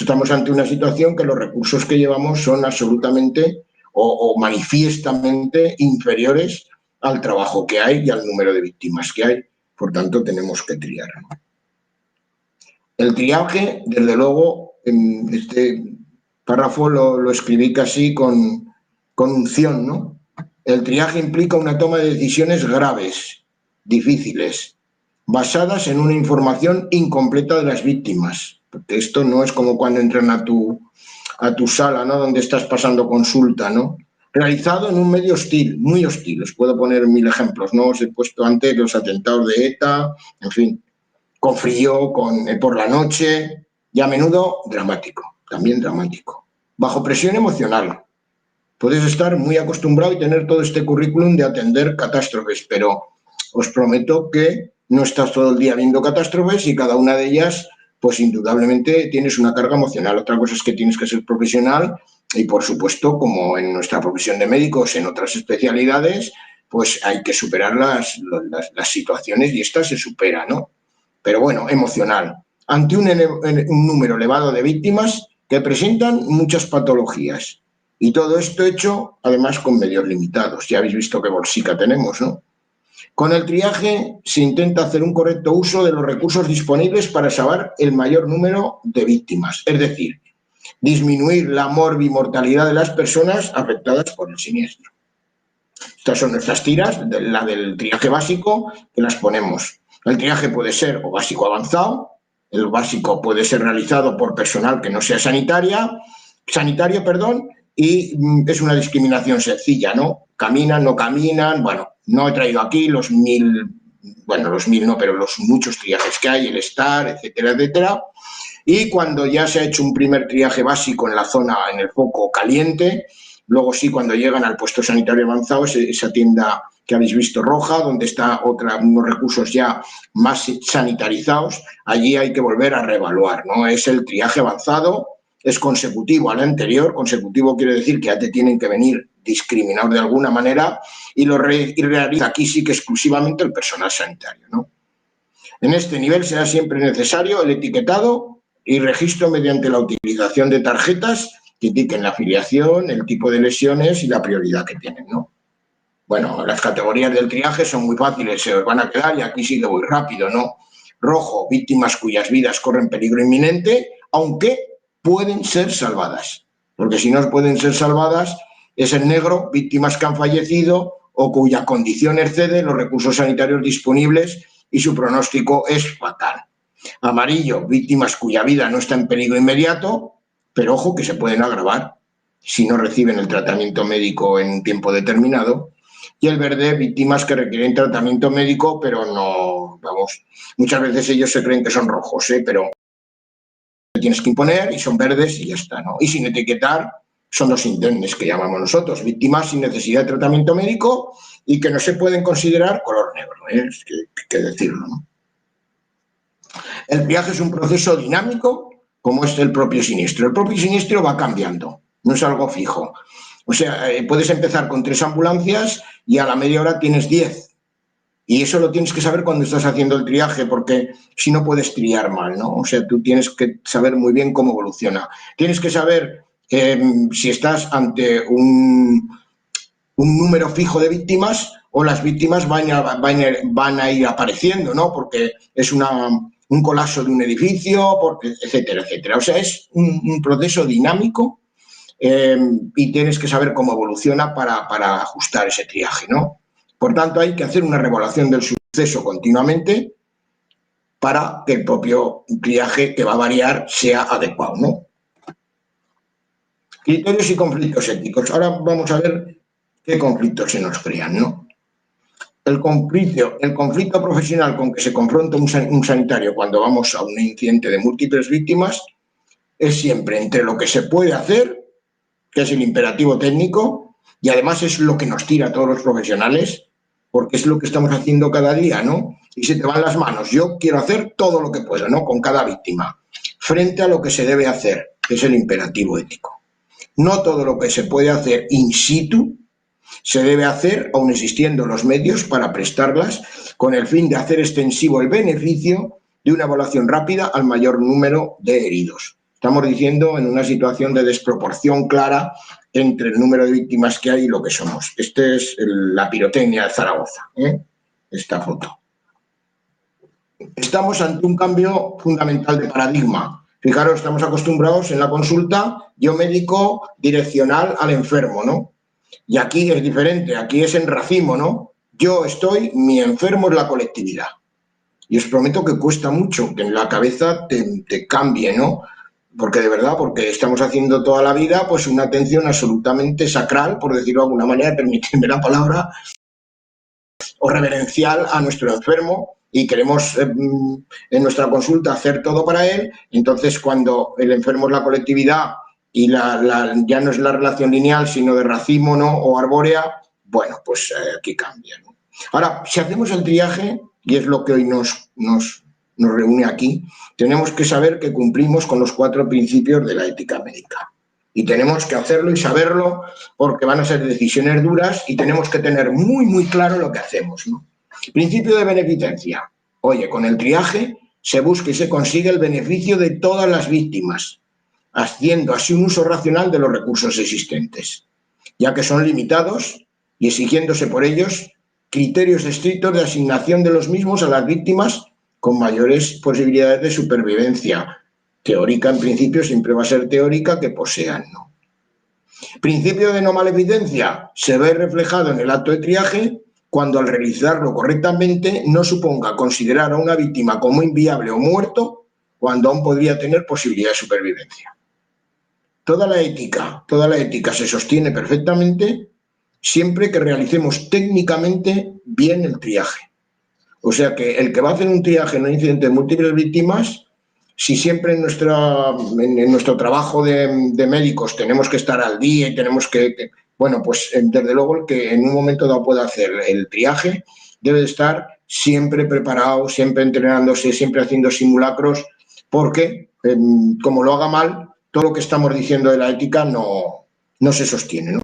Estamos ante una situación que los recursos que llevamos son absolutamente o manifiestamente inferiores al trabajo que hay y al número de víctimas que hay. Por tanto, tenemos que triar, ¿no? El triaje, desde luego, en este párrafo lo escribí casi con unción, ¿no? El triaje implica una toma de decisiones graves, difíciles, basadas en una información incompleta de las víctimas. Porque esto no es como cuando entran a tu a tu sala, ¿no? Donde estás pasando consulta, ¿no? Realizado en un medio hostil, muy hostil. Os puedo poner 1000 ejemplos, ¿no? Os he puesto antes los atentados de ETA, en fin, con frío, por la noche, y a menudo dramático, también dramático. Bajo presión emocional. Puedes estar muy acostumbrado y tener todo este currículum de atender catástrofes, pero os prometo que no estás todo el día viendo catástrofes y cada una de ellas, pues indudablemente tienes una carga emocional. Otra cosa es que tienes que ser profesional y, por supuesto, como en nuestra profesión de médicos, en otras especialidades, pues hay que superar las situaciones y esta se supera, ¿no? Pero bueno, emocional. Ante un número elevado de víctimas que presentan muchas patologías. Y todo esto hecho, además, con medios limitados. Ya habéis visto qué bolsica tenemos, ¿no? Con el triaje se intenta hacer un correcto uso de los recursos disponibles para salvar el mayor número de víctimas. Es decir, disminuir la morbimortalidad de las personas afectadas por el siniestro. Estas son nuestras tiras, la del triaje básico, que las ponemos. El triaje puede ser o básico avanzado, el básico puede ser realizado por personal que no sea sanitario, y es una discriminación sencilla, ¿no? Caminan, no caminan, bueno, no he traído aquí los 1000, bueno, los 1000 no, pero los muchos triajes que hay, el estar, etcétera, etcétera. Y cuando ya se ha hecho un primer triaje básico en la zona, en el foco caliente, luego sí, cuando llegan al puesto sanitario avanzado, esa tienda que habéis visto roja, donde está unos recursos ya más sanitarizados, allí hay que volver a reevaluar, ¿no? Es el triaje avanzado, es consecutivo al anterior. Consecutivo quiere decir que ya te tienen que venir discriminados de alguna manera y lo realiza aquí sí que exclusivamente el personal sanitario, ¿no? En este nivel será siempre necesario el etiquetado y registro mediante la utilización de tarjetas que indiquen la afiliación, el tipo de lesiones y la prioridad que tienen, ¿no? Bueno, las categorías del triaje son muy fáciles, se os van a quedar y aquí sí que voy rápido, ¿no? Rojo, víctimas cuyas vidas corren peligro inminente, aunque pueden ser salvadas, porque si no pueden ser salvadas es en negro, víctimas que han fallecido o cuya condición excede los recursos sanitarios disponibles y su pronóstico es fatal. Amarillo, víctimas cuya vida no está en peligro inmediato, pero ojo que se pueden agravar si no reciben el tratamiento médico en un tiempo determinado. Y el verde, víctimas que requieren tratamiento médico, pero no, vamos, muchas veces ellos se creen que son rojos, pero tienes que imponer y son verdes y ya está, ¿no? Y sin etiquetar son los indemnes que llamamos nosotros, víctimas sin necesidad de tratamiento médico y que no se pueden considerar color negro, es que decirlo, ¿no? El triaje es un proceso dinámico, como es el propio siniestro. El propio siniestro va cambiando, no es algo fijo. O sea, puedes empezar con 3 ambulancias y a la media hora tienes 10. Y eso lo tienes que saber cuando estás haciendo el triaje, porque si no puedes triar mal, ¿no? O sea, tú tienes que saber muy bien cómo evoluciona. Tienes que saber si estás ante un número fijo de víctimas o las víctimas van a ir apareciendo, ¿no? Porque es un colapso de un edificio, etcétera, etcétera. O sea, es un proceso dinámico y tienes que saber cómo evoluciona para ajustar ese triaje, ¿no? Por tanto, hay que hacer una reevaluación del suceso continuamente para que el propio triaje que va a variar sea adecuado, ¿no? Criterios y conflictos éticos. Ahora vamos a ver qué conflictos se nos crean, ¿no? El conflicto profesional con que se confronta un sanitario cuando vamos a un incidente de múltiples víctimas es siempre entre lo que se puede hacer, que es el imperativo técnico, y además es lo que nos tira a todos los profesionales, porque es lo que estamos haciendo cada día, ¿no? Y se te van las manos. Yo quiero hacer todo lo que puedo, ¿no? Con cada víctima, frente a lo que se debe hacer, que es el imperativo ético. No todo lo que se puede hacer in situ se debe hacer, aun existiendo los medios para prestarlas, con el fin de hacer extensivo el beneficio de una evaluación rápida al mayor número de heridos. Estamos diciendo en una situación de desproporción clara entre el número de víctimas que hay y lo que somos. Esta es la pirotecnia de Zaragoza, esta foto. Estamos ante un cambio fundamental de paradigma. Fijaros, estamos acostumbrados en la consulta, yo médico direccional al enfermo, ¿no? Y aquí es diferente, aquí es en racimo, ¿no? Yo estoy, mi enfermo es la colectividad. Y os prometo que cuesta mucho que en la cabeza te cambie, ¿no? porque de verdad, porque estamos haciendo toda la vida pues una atención absolutamente sacral, por decirlo de alguna manera, permíteme la palabra, o reverencial a nuestro enfermo, y queremos en nuestra consulta hacer todo para él. Entonces, cuando el enfermo es la colectividad y ya no es la relación lineal, sino de racimo, ¿no?, o arbórea, bueno, pues aquí cambia, ¿no? Ahora, si hacemos el triaje, y es lo que hoy nos reúne aquí, tenemos que saber que cumplimos con los 4 principios de la ética médica. Y tenemos que hacerlo y saberlo, porque van a ser decisiones duras y tenemos que tener muy, muy claro lo que hacemos, ¿no? Principio de beneficencia. Oye, con el triaje se busca y se consigue el beneficio de todas las víctimas, haciendo así un uso racional de los recursos existentes, ya que son limitados y exigiéndose por ellos criterios estrictos de asignación de los mismos a las víctimas con mayores posibilidades de supervivencia. Teórica, en principio, siempre va a ser teórica, que posean, ¿no? Principio de no maleficencia se ve reflejado en el acto de triaje cuando al realizarlo correctamente no suponga considerar a una víctima como inviable o muerto cuando aún podría tener posibilidad de supervivencia. Toda la ética se sostiene perfectamente siempre que realicemos técnicamente bien el triaje. O sea que el que va a hacer un triaje en un incidente de múltiples víctimas, si siempre en nuestro trabajo de médicos tenemos que estar al día y tenemos que, bueno, pues desde luego el que en un momento dado pueda hacer el triaje debe de estar siempre preparado, siempre entrenándose, siempre haciendo simulacros, porque como lo haga mal, todo lo que estamos diciendo de la ética no se sostiene, ¿no?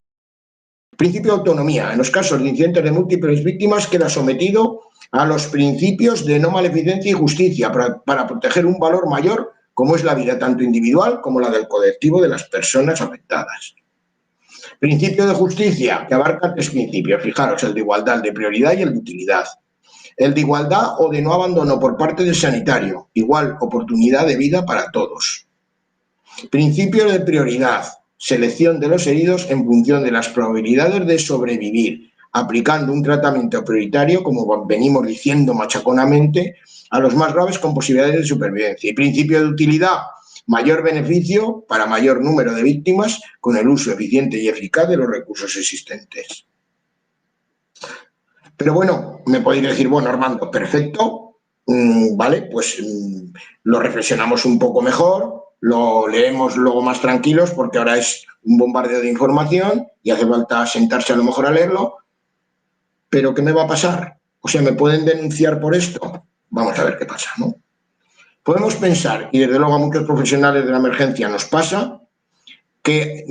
Principio de autonomía. En los casos de incidentes de múltiples víctimas queda sometido a los principios de no maleficencia y justicia para proteger un valor mayor como es la vida tanto individual como la del colectivo de las personas afectadas. Principio de justicia, que abarca 3 principios. Fijaros, el de igualdad, el de prioridad y el de utilidad. El de igualdad o de no abandono por parte del sanitario, igual oportunidad de vida para todos. Principio de prioridad, selección de los heridos en función de las probabilidades de sobrevivir, aplicando un tratamiento prioritario, como venimos diciendo machaconamente, a los más graves con posibilidades de supervivencia. Y principio de utilidad, mayor beneficio para mayor número de víctimas con el uso eficiente y eficaz de los recursos existentes. Pero bueno, me podéis decir, bueno, Armando, perfecto, vale, pues lo reflexionamos un poco mejor, lo leemos luego más tranquilos porque ahora es un bombardeo de información y hace falta sentarse a lo mejor a leerlo. ¿Pero qué me va a pasar? O sea, ¿me pueden denunciar por esto? Vamos a ver qué pasa, ¿no? Podemos pensar, y desde luego a muchos profesionales de la emergencia nos pasa, que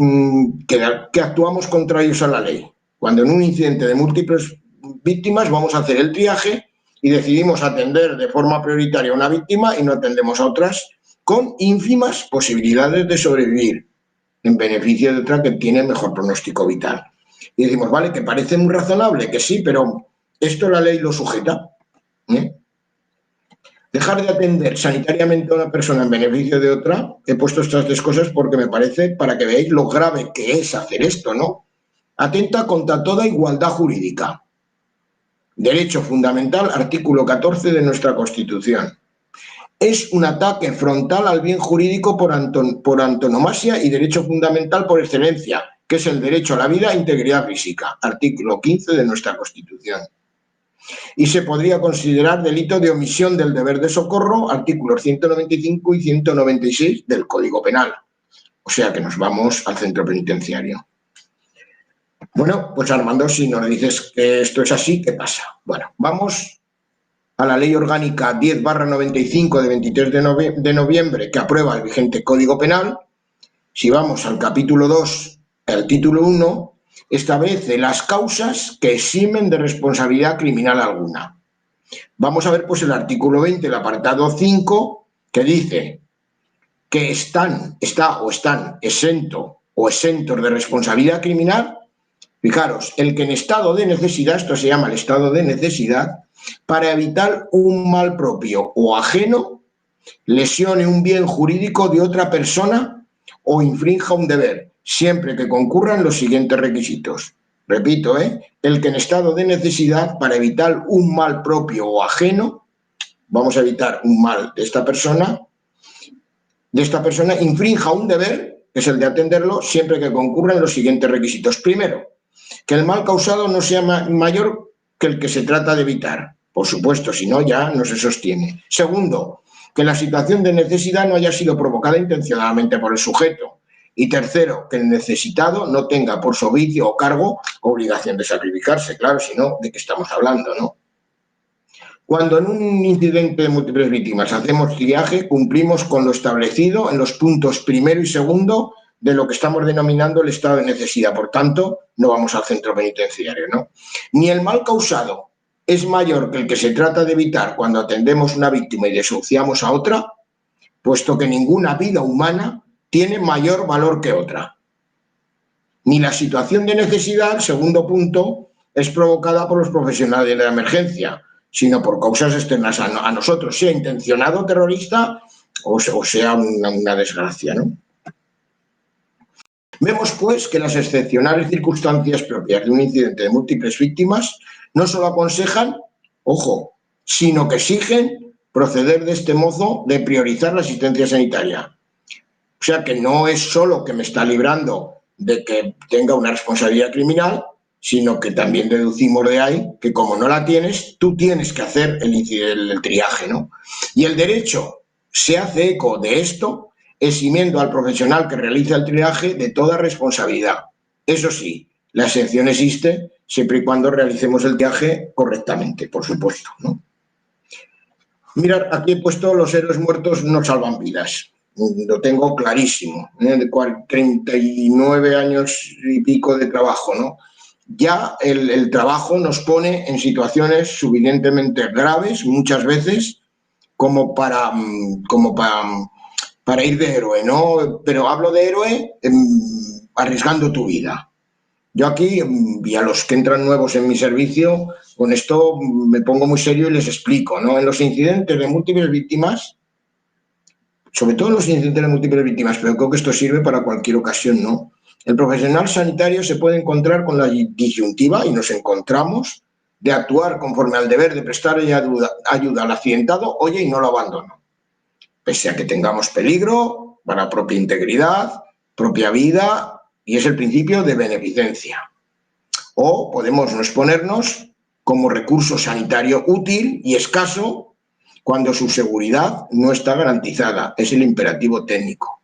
actuamos contrarios a la ley. Cuando en un incidente de múltiples víctimas vamos a hacer el triaje y decidimos atender de forma prioritaria a una víctima y no atendemos a otras con ínfimas posibilidades de sobrevivir en beneficio de otra que tiene mejor pronóstico vital. Y decimos, vale, que parece muy razonable, que sí, pero esto la ley lo sujeta, ¿eh? Dejar de atender sanitariamente a una persona en beneficio de otra, he puesto estas 3 cosas porque me parece, para que veáis lo grave que es hacer esto, ¿no? Atenta contra toda igualdad jurídica. Derecho fundamental, artículo 14 de nuestra Constitución. Es un ataque frontal al bien jurídico por antonomasia y derecho fundamental por excelencia, que es el derecho a la vida e integridad física, artículo 15 de nuestra Constitución. Y se podría considerar delito de omisión del deber de socorro, artículos 195 y 196 del Código Penal. O sea que nos vamos al centro penitenciario. Bueno, pues Armando, si nos dices que esto es así, ¿qué pasa? Bueno, vamos a la Ley Orgánica 10/95 de 23 de noviembre que aprueba el vigente Código Penal. Si vamos al capítulo 2, el título 1, establece las causas que eximen de responsabilidad criminal alguna. Vamos a ver pues el artículo 20, el apartado 5, que dice que están exentos de responsabilidad criminal. Fijaros, el que en estado de necesidad, esto se llama el estado de necesidad, para evitar un mal propio o ajeno, lesione un bien jurídico de otra persona o infrinja un deber, siempre que concurran los siguientes requisitos. Repito, el que en estado de necesidad para evitar un mal propio o ajeno, vamos a evitar un mal de esta persona, de esta persona infrinja un deber, que es el de atenderlo, siempre que concurran los siguientes requisitos. Primero, que el mal causado no sea mayor que el que se trata de evitar. Por supuesto, si no, ya no se sostiene. Segundo, que la situación de necesidad no haya sido provocada intencionadamente por el sujeto. Y tercero, que el necesitado no tenga por su oficio o cargo obligación de sacrificarse. Claro, si no, ¿de qué estamos hablando, no? Cuando en un incidente de múltiples víctimas hacemos triaje, cumplimos con lo establecido en los puntos primero y segundo de lo que estamos denominando el estado de necesidad. Por tanto, no vamos al centro penitenciario, ¿no? Ni el mal causado es mayor que el que se trata de evitar cuando atendemos una víctima y desahuciamos a otra, puesto que ninguna vida humana tiene mayor valor que otra. Ni la situación de necesidad, segundo punto, es provocada por los profesionales de la emergencia, sino por causas externas a nosotros, sea intencionado terrorista o sea una desgracia, ¿no? Vemos, pues, que las excepcionales circunstancias propias de un incidente de múltiples víctimas no solo aconsejan, ojo, sino que exigen proceder de este modo de priorizar la asistencia sanitaria. O sea, que no es solo que me está librando de que tenga una responsabilidad criminal, sino que también deducimos de ahí que como no la tienes, tú tienes que hacer el triaje, ¿no? Y el derecho se hace eco de esto, eximiendo al profesional que realiza el triaje de toda responsabilidad. Eso sí, la excepción existe siempre y cuando realicemos el triaje correctamente, por supuesto, ¿no? Mirad, aquí he puesto los héroes muertos no salvan vidas. Lo tengo clarísimo, ¿eh? De 39 años y pico de trabajo, ¿no? Ya el trabajo nos pone en situaciones suficientemente graves, muchas veces, como para ir de héroe, ¿no? Pero hablo de héroe arriesgando tu vida. Yo aquí, y a los que entran nuevos en mi servicio, con esto me pongo muy serio y les explico, ¿no? En los incidentes de múltiples víctimas, sobre todo en los incidentes de múltiples víctimas, pero creo que esto sirve para cualquier ocasión, ¿no? El profesional sanitario se puede encontrar con la disyuntiva, y nos encontramos, de actuar conforme al deber de prestar ayuda al accidentado, oye, y no lo abandono, pese a que tengamos peligro para propia integridad, propia vida, y es el principio de beneficencia. O podemos no exponernos como recurso sanitario útil y escaso cuando su seguridad no está garantizada, es el imperativo técnico,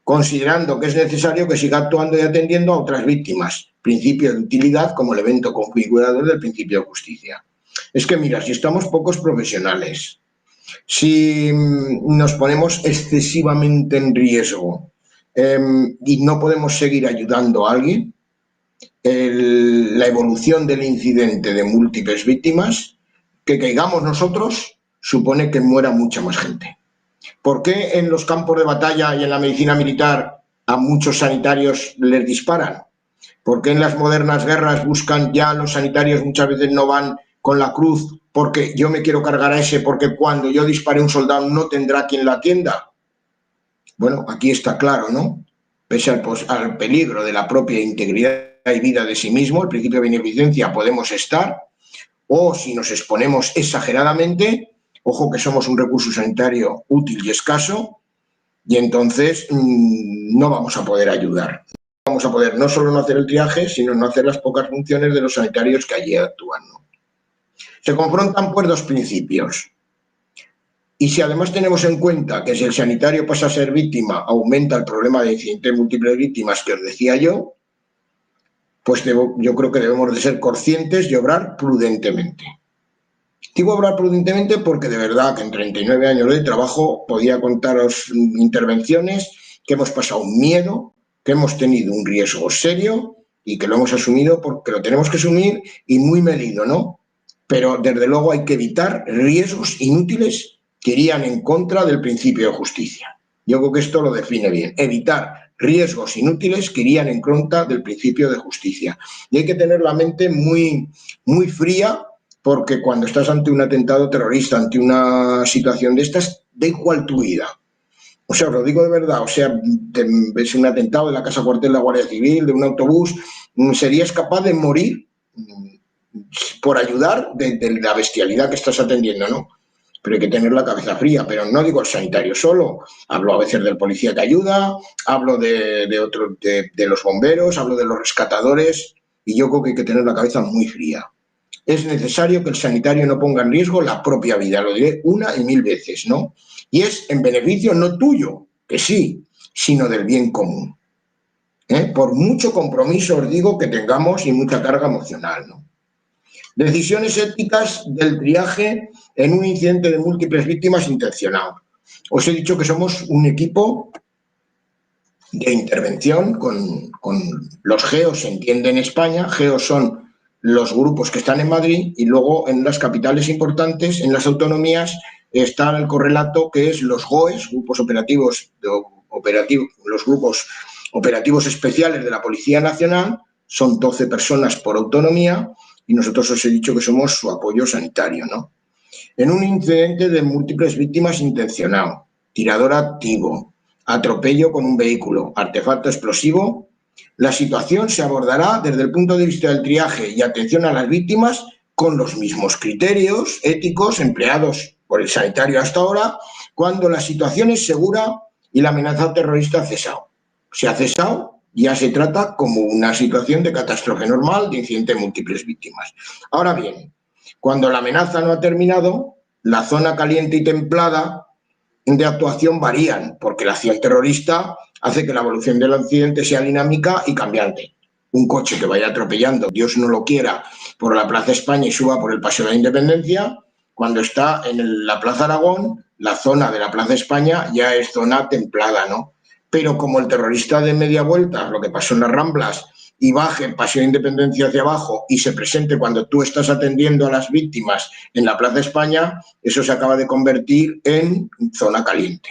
considerando que es necesario que siga actuando y atendiendo a otras víctimas, principio de utilidad como elemento configurador del principio de justicia. Es que mira, si estamos pocos profesionales, si nos ponemos excesivamente en riesgo y no podemos seguir ayudando a alguien, la evolución del incidente de múltiples víctimas, que caigamos nosotros, supone que muera mucha más gente. ¿Por qué en los campos de batalla y en la medicina militar a muchos sanitarios les disparan? ¿Por qué en las modernas guerras buscan ya los sanitarios muchas veces no van con la cruz porque yo me quiero cargar a ese porque cuando yo dispare a un soldado no tendrá quien la atienda? Bueno, aquí está claro, ¿no? Pese al peligro de la propia integridad y vida de sí mismo, el principio de beneficencia podemos estar, o si nos exponemos exageradamente, ojo que somos un recurso sanitario útil y escaso, y entonces no vamos a poder ayudar. Vamos a poder no solo no hacer el triaje, sino no hacer las pocas funciones de los sanitarios que allí actúan, ¿no? Se confrontan pues dos principios. Y si además tenemos en cuenta que si el sanitario pasa a ser víctima, aumenta el problema de incidentes múltiples víctimas que os decía yo, pues yo creo que debemos de ser conscientes y obrar prudentemente. Digo obrar prudentemente porque de verdad que en 39 años de trabajo podía contaros intervenciones que hemos pasado miedo, que hemos tenido un riesgo serio y que lo hemos asumido porque lo tenemos que asumir y muy medido, ¿no? Pero desde luego hay que evitar riesgos inútiles que irían en contra del principio de justicia. Yo creo que esto lo define bien. Evitar riesgos inútiles que irían en contra del principio de justicia. Y hay que tener la mente muy, muy fría, porque cuando estás ante un atentado terrorista, ante una situación de estas, da igual tu vida. O sea, os lo digo de verdad, o sea, es un atentado de la casa cuartel de la Guardia Civil, de un autobús, serías capaz de morir por ayudar de la bestialidad que estás atendiendo, ¿no? pero hay que tener la cabeza fría. Pero no digo el sanitario solo, hablo a veces del policía que ayuda, hablo de los bomberos, hablo de los rescatadores, y yo creo que hay que tener la cabeza muy fría. Es necesario que el sanitario no ponga en riesgo la propia vida, lo diré una y mil veces, ¿no? Y es en beneficio no tuyo, que sí, sino del bien común. Por mucho compromiso, os digo, que tengamos y mucha carga emocional, ¿no? Decisiones éticas del triaje en un incidente de múltiples víctimas intencionado. Os he dicho que somos un equipo de intervención con los GEOs, se entiende en España. GEOs son los grupos que están en Madrid, y luego en las capitales importantes, en las autonomías, está el correlato que es los GOES, grupos operativos, los grupos operativos especiales de la Policía Nacional. Son 12 personas por autonomía, y nosotros os he dicho que somos su apoyo sanitario, ¿no? En un incidente de múltiples víctimas intencionado, tirador activo, atropello con un vehículo, artefacto explosivo, la situación se abordará desde el punto de vista del triaje y atención a las víctimas con los mismos criterios éticos empleados por el sanitario hasta ahora, cuando la situación es segura y la amenaza terrorista ha cesado. Se ha cesado, ya se trata como una situación de catástrofe normal, de incidente de múltiples víctimas. Ahora bien, cuando la amenaza no ha terminado, la zona caliente y templada de actuación varían, porque la acción terrorista hace que la evolución del incidente sea dinámica y cambiante. Un coche que vaya atropellando, Dios no lo quiera, por la Plaza España y suba por el Paseo de la Independencia, cuando está en la Plaza Aragón, la zona de la Plaza España ya es zona templada, ¿no? Pero como el terrorista de media vuelta, lo que pasó en las Ramblas, y baje el Paseo de Independencia hacia abajo y se presente cuando tú estás atendiendo a las víctimas en la Plaza España, eso se acaba de convertir en zona caliente.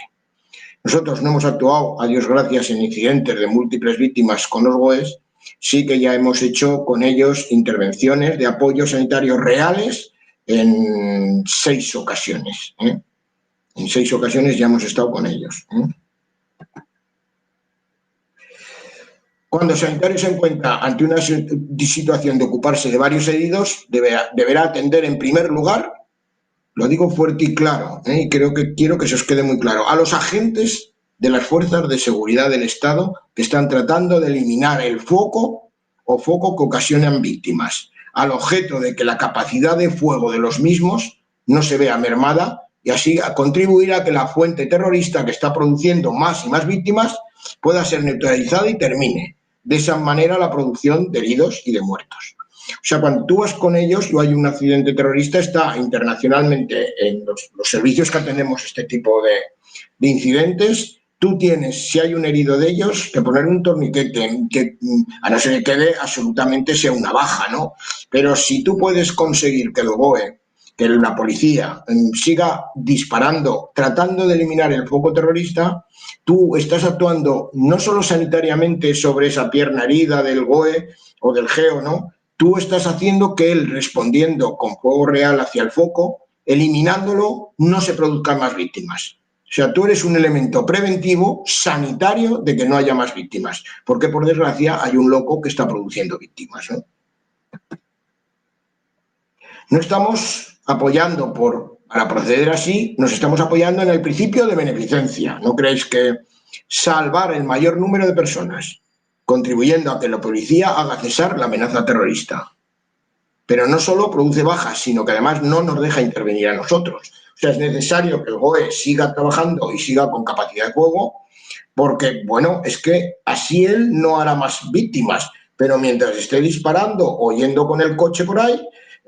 Nosotros no hemos actuado, a Dios gracias, en incidentes de múltiples víctimas con los GOES, sí que ya hemos hecho con ellos intervenciones de apoyo sanitario reales en 6 ocasiones. En 6 ocasiones ya hemos estado con ellos. Cuando el sanitario se encuentra ante una situación de ocuparse de varios heridos, deberá atender en primer lugar, lo digo fuerte y claro, y quiero que se os quede muy claro, a los agentes de las fuerzas de seguridad del Estado que están tratando de eliminar el foco que ocasionan víctimas, al objeto de que la capacidad de fuego de los mismos no se vea mermada, y así a contribuir a que la fuente terrorista que está produciendo más y más víctimas pueda ser neutralizada y termine de esa manera la producción de heridos y de muertos. O sea, cuando tú vas con ellos, hay un accidente terrorista, está internacionalmente en los servicios que atendemos este tipo de incidentes, tú tienes, si hay un herido de ellos, que poner un torniquete, que a no ser que quede absolutamente sea una baja, ¿no? Pero si tú puedes conseguir que el GOE, que la policía siga disparando, tratando de eliminar el foco terrorista, tú estás actuando no solo sanitariamente sobre esa pierna herida del GOE o del GEO, ¿no? Tú estás haciendo que él, respondiendo con fuego real hacia el foco, eliminándolo, no se produzcan más víctimas. O sea, tú eres un elemento preventivo, sanitario, de que no haya más víctimas. Porque, por desgracia, hay un loco que está produciendo víctimas, ¿no? No estamos apoyando para proceder así, nos estamos apoyando en el principio de beneficencia. ¿No creéis que salvar el mayor número de personas, contribuyendo a que la policía haga cesar la amenaza terrorista? Pero no solo produce bajas, sino que además no nos deja intervenir a nosotros. O sea, es necesario que el GOE siga trabajando y siga con capacidad de fuego, porque, bueno, es que así él no hará más víctimas, pero mientras esté disparando o yendo con el coche por ahí,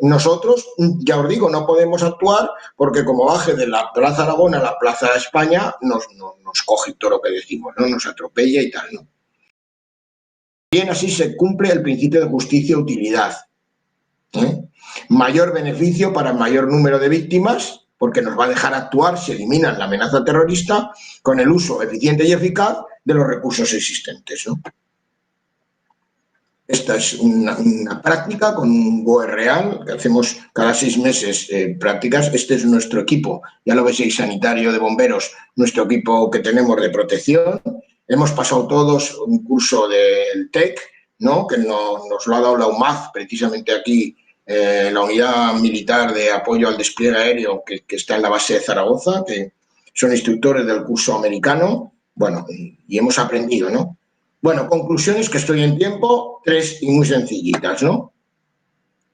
nosotros, ya os digo, no podemos actuar porque como baje de la Plaza Aragón a la Plaza España, nos coge todo lo que decimos, ¿no? Nos atropella y tal, ¿no? Bien, así se cumple el principio de justicia y utilidad. Mayor beneficio para el mayor número de víctimas, porque nos va a dejar actuar si eliminan la amenaza terrorista con el uso eficiente y eficaz de los recursos existentes, ¿no? Esta es una práctica con un GOE real, que hacemos cada 6 meses prácticas. Este es nuestro equipo, ya lo veis, sanitario, de bomberos, nuestro equipo que tenemos de protección. Hemos pasado todos un curso del TEC, ¿no? Que nos lo ha dado la UMAF precisamente aquí la unidad militar de apoyo al despliegue aéreo que está en la base de Zaragoza, que son instructores del curso americano, bueno, y hemos aprendido, ¿no? Bueno, conclusiones, que estoy en tiempo, 3 y muy sencillitas, ¿no?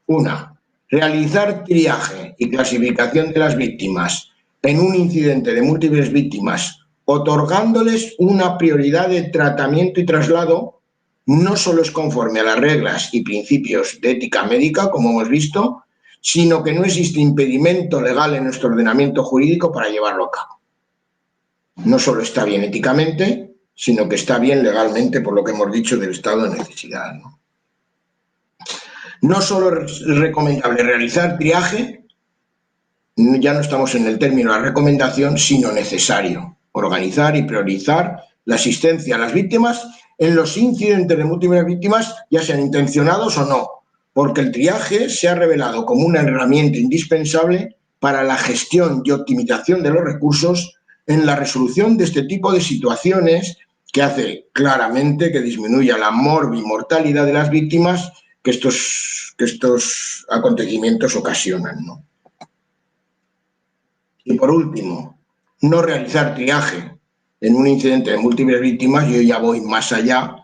Una, realizar triaje y clasificación de las víctimas en un incidente de múltiples víctimas, otorgándoles una prioridad de tratamiento y traslado, no solo es conforme a las reglas y principios de ética médica, como hemos visto, sino que no existe impedimento legal en nuestro ordenamiento jurídico para llevarlo a cabo. No solo está bien éticamente, sino que está bien legalmente, por lo que hemos dicho del estado de necesidad, ¿no? No solo es recomendable realizar triaje, ya no estamos en el término de la recomendación, sino necesario organizar y priorizar la asistencia a las víctimas en los incidentes de múltiples víctimas, ya sean intencionados o no, porque el triaje se ha revelado como una herramienta indispensable para la gestión y optimización de los recursos en la resolución de este tipo de situaciones, que hace claramente que disminuya la morbimortalidad de las víctimas que estos acontecimientos ocasionan, ¿no? Y por último, no realizar triaje en un incidente de múltiples víctimas, yo ya voy más allá,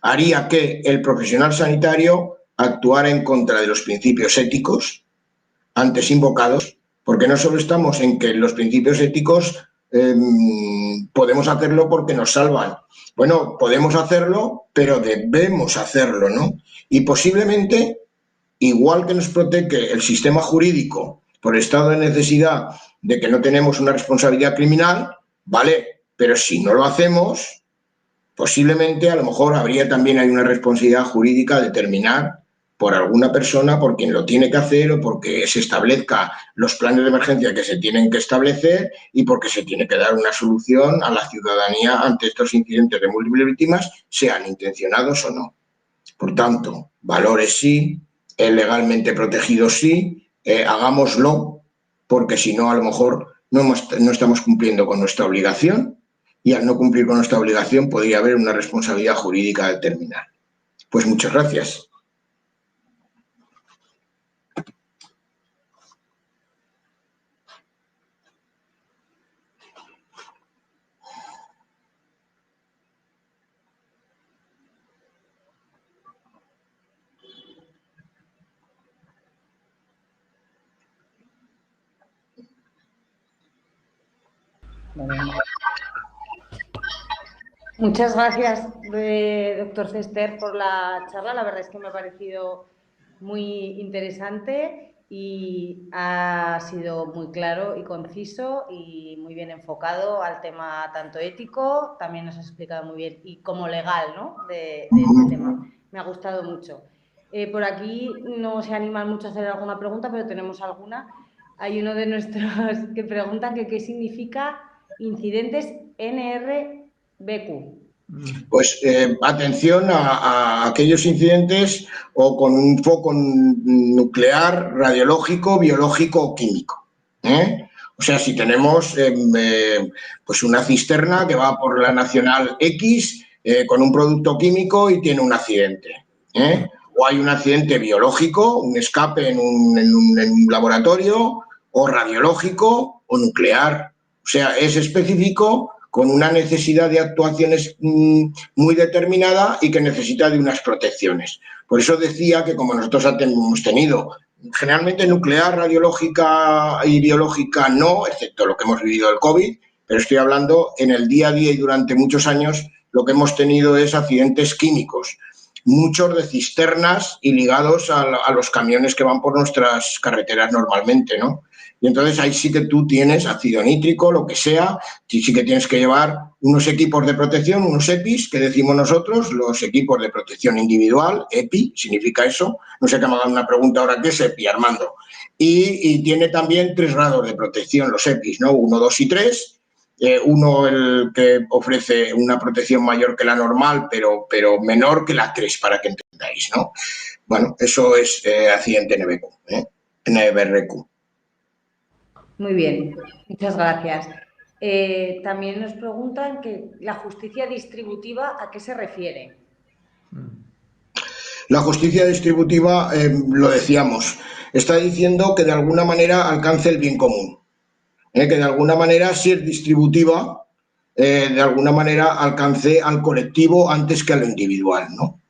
haría que el profesional sanitario actuara en contra de los principios éticos antes invocados, porque no solo estamos en que los principios éticos podemos hacerlo porque nos salvan. Bueno, podemos hacerlo, pero debemos hacerlo, ¿no? Y posiblemente, igual que nos protege el sistema jurídico por estado de necesidad de que no tenemos una responsabilidad criminal, vale, pero si no lo hacemos, posiblemente a lo mejor habría también hay una responsabilidad jurídica determinar por alguna persona, por quien lo tiene que hacer o porque se establezca los planes de emergencia que se tienen que establecer y porque se tiene que dar una solución a la ciudadanía ante estos incidentes de múltiples víctimas, sean intencionados o no. Por tanto, valores sí, legalmente protegidos sí, hagámoslo, porque si no, a lo mejor no estamos cumpliendo con nuestra obligación y al no cumplir con nuestra obligación podría haber una responsabilidad jurídica determinada. Pues muchas gracias. Muchas gracias, doctor Cester, por la charla. La verdad es que me ha parecido muy interesante y ha sido muy claro y conciso y muy bien enfocado al tema tanto ético, también nos ha explicado muy bien, y como legal, ¿no?, de este tema. Me ha gustado mucho. Por aquí no se animan mucho a hacer alguna pregunta, pero tenemos alguna. Hay uno de nuestros que pregunta que qué significa incidentes NRBQ. Pues atención a aquellos incidentes o con un foco nuclear, radiológico, biológico o químico. O sea, si tenemos pues una cisterna que va por la Nacional X con un producto químico y tiene un accidente. O hay un accidente biológico, un escape en un laboratorio, o radiológico o nuclear. O sea, es específico, con una necesidad de actuaciones muy determinada y que necesita de unas protecciones. Por eso decía que como nosotros hemos tenido generalmente nuclear, radiológica y biológica no, excepto lo que hemos vivido del COVID, pero estoy hablando en el día a día y durante muchos años lo que hemos tenido es accidentes químicos, muchos de cisternas y ligados a los camiones que van por nuestras carreteras normalmente, ¿no? Y entonces ahí sí que tú tienes ácido nítrico, lo que sea, sí que tienes que llevar unos equipos de protección, unos EPIs, que decimos nosotros, los equipos de protección individual, EPI, significa eso. No sé que me hagan una pregunta ahora, ¿qué es EPI, Armando? Y tiene también 3 grados de protección, los EPIs, ¿no? 1, 2 y 3. Uno el que ofrece una protección mayor que la normal, pero menor que la 3, para que entendáis, ¿no? Bueno, eso es accidente NBQ, NBRQ. Muy bien, muchas gracias. También nos preguntan que la justicia distributiva, ¿a qué se refiere? La justicia distributiva, lo decíamos, está diciendo que de alguna manera alcance el bien común, que de alguna manera, si es distributiva, de alguna manera alcance al colectivo antes que a lo individual, ¿no?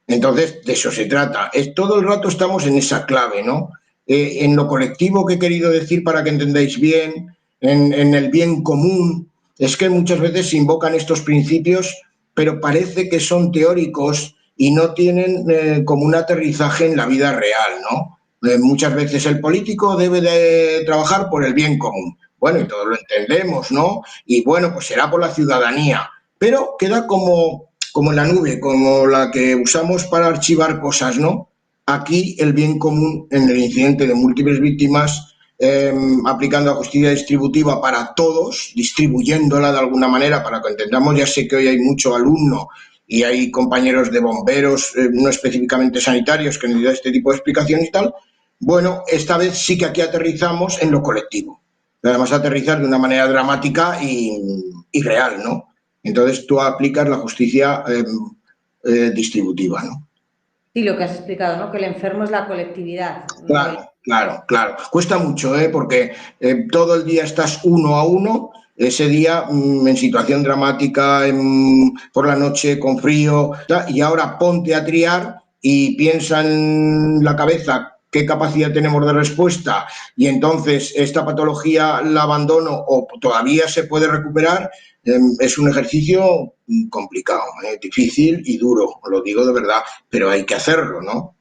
Entonces, de eso se trata. Todo el rato estamos en esa clave, ¿no? En lo colectivo que he querido decir para que entendáis bien, en el bien común, es que muchas veces se invocan estos principios, pero parece que son teóricos y no tienen como un aterrizaje en la vida real, ¿no? Muchas veces el político debe de trabajar por el bien común. Bueno, y todos lo entendemos, ¿no? Y bueno, pues será por la ciudadanía, pero queda como en la nube, como la que usamos para archivar cosas, ¿no? Aquí el bien común en el incidente de múltiples víctimas, aplicando la justicia distributiva para todos, distribuyéndola de alguna manera para que entendamos. Ya sé que hoy hay mucho alumno y hay compañeros de bomberos, no específicamente sanitarios, que necesitan este tipo de explicación y tal. Bueno, esta vez sí que aquí aterrizamos en lo colectivo. Además, aterrizar de una manera dramática y real, ¿no? Entonces, tú aplicas la justicia distributiva, ¿no? Sí, lo que has explicado, ¿no? Que el enfermo es la colectividad. Claro, claro, claro. Cuesta mucho, porque todo el día estás uno a uno, ese día en situación dramática, por la noche con frío, y ahora ponte a triar y piensa en la cabeza qué capacidad tenemos de respuesta y entonces esta patología la abandono o todavía se puede recuperar. Es un ejercicio complicado, difícil y duro, lo digo de verdad, pero hay que hacerlo, ¿no?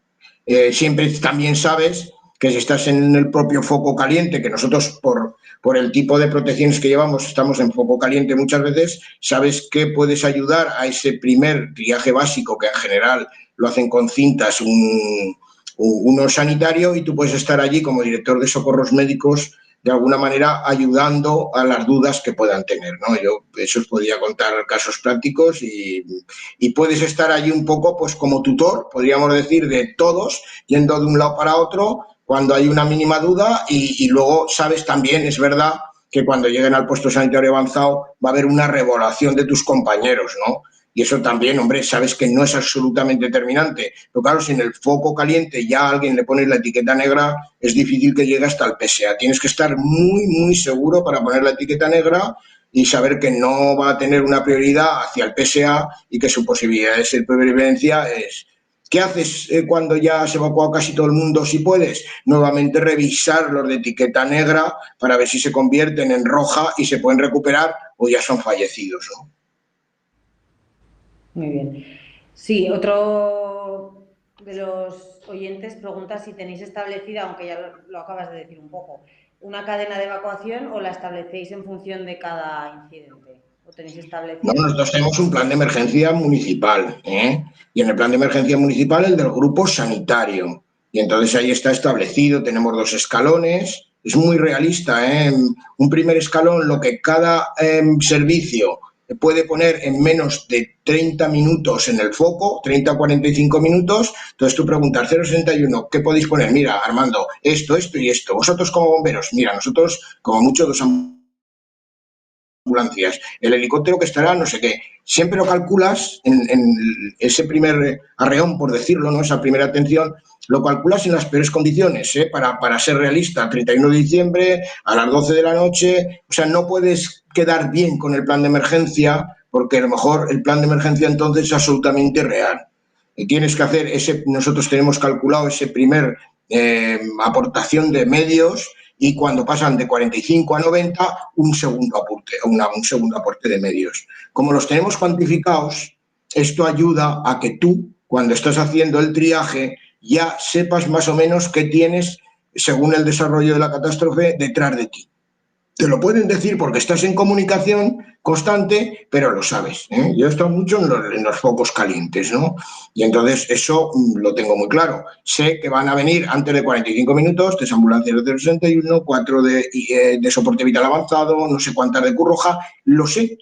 Siempre también sabes que si estás en el propio foco caliente, que nosotros por el tipo de protecciones que llevamos estamos en foco caliente muchas veces, sabes que puedes ayudar a ese primer triaje básico, que en general lo hacen con cintas uno sanitario, y tú puedes estar allí como director de socorros médicos de alguna manera ayudando a las dudas que puedan tener, ¿no? Yo eso os podría contar casos prácticos y puedes estar allí un poco pues como tutor, podríamos decir, de todos, yendo de un lado para otro cuando hay una mínima duda y luego sabes también, es verdad, que cuando lleguen al puesto sanitario avanzado va a haber una revaluación de tus compañeros, ¿no? Y eso también, hombre, sabes que no es absolutamente determinante. Pero claro, si en el foco caliente ya a alguien le pones la etiqueta negra, es difícil que llegue hasta el PSA. Tienes que estar muy, muy seguro para poner la etiqueta negra y saber que no va a tener una prioridad hacia el PSA y que su posibilidad de supervivencia es... ¿Qué haces cuando ya se evacúa casi todo el mundo, si puedes? Nuevamente revisar los de etiqueta negra para ver si se convierten en roja y se pueden recuperar o ya son fallecidos, ¿no? Muy bien. Sí, otro de los oyentes pregunta si tenéis establecida, aunque ya lo acabas de decir un poco, una cadena de evacuación o la establecéis en función de cada incidente. ¿O tenéis establecido? No, nosotros tenemos un plan de emergencia municipal, y en el plan de emergencia municipal el del grupo sanitario. Y entonces ahí está establecido, tenemos 2 escalones, es muy realista, un primer escalón, lo que cada servicio puede poner en menos de 30 minutos en el foco, 30 a 45 minutos, entonces tú preguntas 061, ¿qué podéis poner? Mira, Armando, esto y esto. Vosotros como bomberos, mira, nosotros como mucho 2 ambulancias, el helicóptero que estará no sé qué. Siempre lo calculas en ese primer arreón, por decirlo, ¿no? Esa primera atención, lo calculas en las peores condiciones, para ser realista, 31 de diciembre, a las 12 de la noche, o sea, no puedes quedar bien con el plan de emergencia, porque a lo mejor el plan de emergencia entonces es absolutamente real. Y tienes que hacer nosotros tenemos calculado ese primer aportación de medios, y cuando pasan de 45 a 90, un segundo aporte de medios. Como los tenemos cuantificados, esto ayuda a que tú, cuando estás haciendo el triaje, ya sepas más o menos qué tienes, según el desarrollo de la catástrofe, detrás de ti. Te lo pueden decir porque estás en comunicación constante, pero lo sabes, ¿eh? Yo he estado mucho en los focos calientes, ¿no? Y entonces eso lo tengo muy claro. Sé que van a venir antes de 45 minutos 3 ambulancias de 061, 4 de soporte vital avanzado, no sé cuántas de Cruz Roja, lo sé,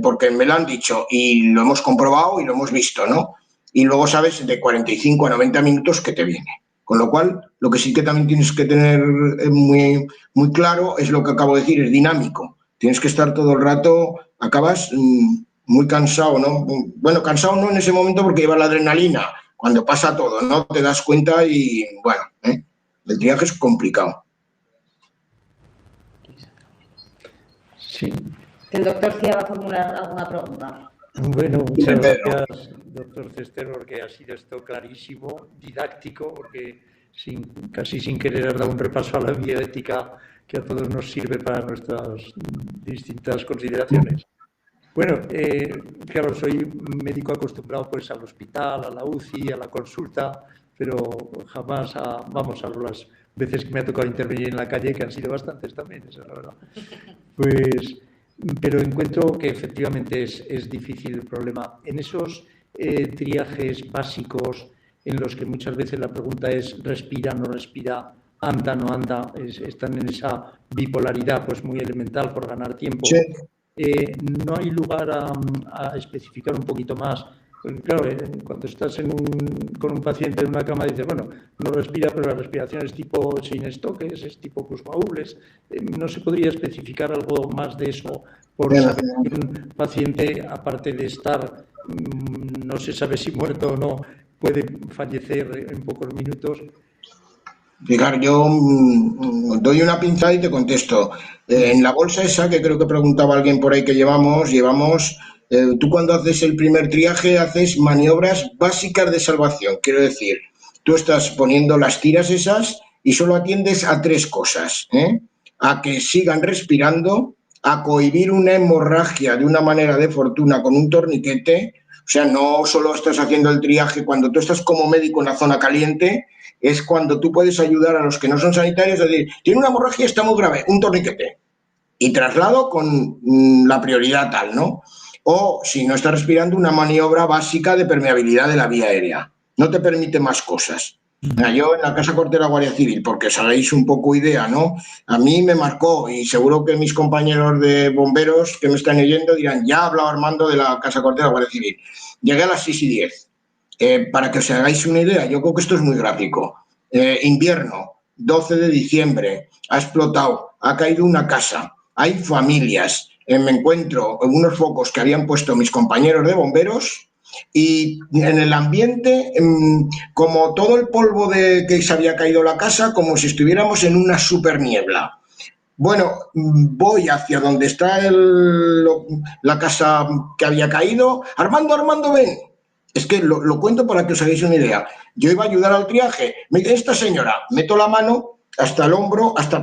porque me lo han dicho y lo hemos comprobado y lo hemos visto, ¿no? Y luego sabes de 45 a 90 minutos qué te viene. Con lo cual, lo que sí que también tienes que tener muy, muy claro es lo que acabo de decir, es dinámico. Tienes que estar todo el rato, acabas muy cansado, ¿no? Bueno, cansado no en ese momento porque llevas la adrenalina, cuando pasa todo, ¿no? Te das cuenta y, bueno, el triaje es complicado. Sí. El doctor Cía va a formular alguna pregunta. Bueno, muchas gracias, doctor Cester, porque ha sido esto clarísimo, didáctico, porque casi sin querer has dado un repaso a la bioética que a todos nos sirve para nuestras distintas consideraciones. Bueno, claro, soy médico acostumbrado pues al hospital, a la UCI, a la consulta, pero jamás vamos, a las veces que me ha tocado intervenir en la calle, que han sido bastantes también, esa es la verdad. Pues, pero encuentro que efectivamente es difícil el problema. En esos triajes básicos en los que muchas veces la pregunta es respira, no respira, anda, no anda, están en esa bipolaridad pues muy elemental por ganar tiempo. Sí. No hay lugar a especificar un poquito más. Claro, cuando estás con un paciente en una cama, dices, bueno, no respira, pero la respiración es tipo sin-estoques, es tipo Kussmaul. ¿No se podría especificar algo más de eso por saber que un paciente, aparte de estar, no se sabe si muerto o no, puede fallecer en pocos minutos? Fijar, yo doy una pinzada y te contesto. En la bolsa esa, que creo que preguntaba alguien por ahí que llevamos, tú cuando haces el primer triaje haces maniobras básicas de salvación. Quiero decir, tú estás poniendo las tiras esas y solo atiendes a 3 cosas. A que sigan respirando, a cohibir una hemorragia de una manera de fortuna con un torniquete. O sea, no solo estás haciendo el triaje cuando tú estás como médico en la zona caliente, es cuando tú puedes ayudar a los que no son sanitarios, es decir, tiene una hemorragia, está muy grave, un torniquete. Y traslado con la prioridad tal, ¿no? O, si no está respirando, una maniobra básica de permeabilidad de la vía aérea. No te permite más cosas. Yo en la Casa Corte de la Guardia Civil, porque os hagáis un poco idea, ¿no? A mí me marcó, y seguro que mis compañeros de bomberos que me están oyendo dirán, ya ha hablado Armando de la Casa Corte de la Guardia Civil. Llegué a las 6:10. Para que os hagáis una idea, yo creo que esto es muy gráfico. Invierno, 12 de diciembre, ha explotado, ha caído una casa, hay familias, me encuentro en unos focos que habían puesto mis compañeros de bomberos y en el ambiente, como todo el polvo de que se había caído la casa, como si estuviéramos en una super niebla. Bueno, voy hacia donde está la casa que había caído. Armando, ven. Es que lo cuento para que os hagáis una idea. Yo iba a ayudar al triaje. Me dice, esta señora, meto la mano hasta el hombro, hasta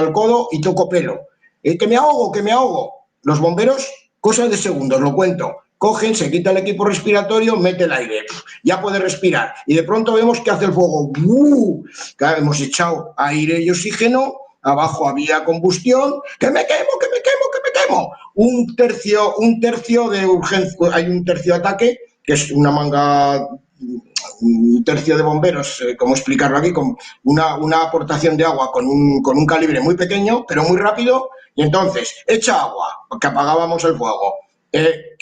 el codo y toco pelo. Que me ahogo. Los bomberos, cosas de segundos, lo cuento. Cogen, se quita el equipo respiratorio, mete el aire. Ya puede respirar. Y de pronto vemos que hace el fuego. Claro, hemos echado aire y oxígeno. Abajo había combustión. ¡Que me quemo! Un tercio de urgencia. Hay un tercio de ataque, que es una manga, un tercio de bomberos, ¿cómo explicarlo aquí? Con una aportación de agua con un calibre muy pequeño, pero muy rápido, y entonces echa agua, que apagábamos el fuego,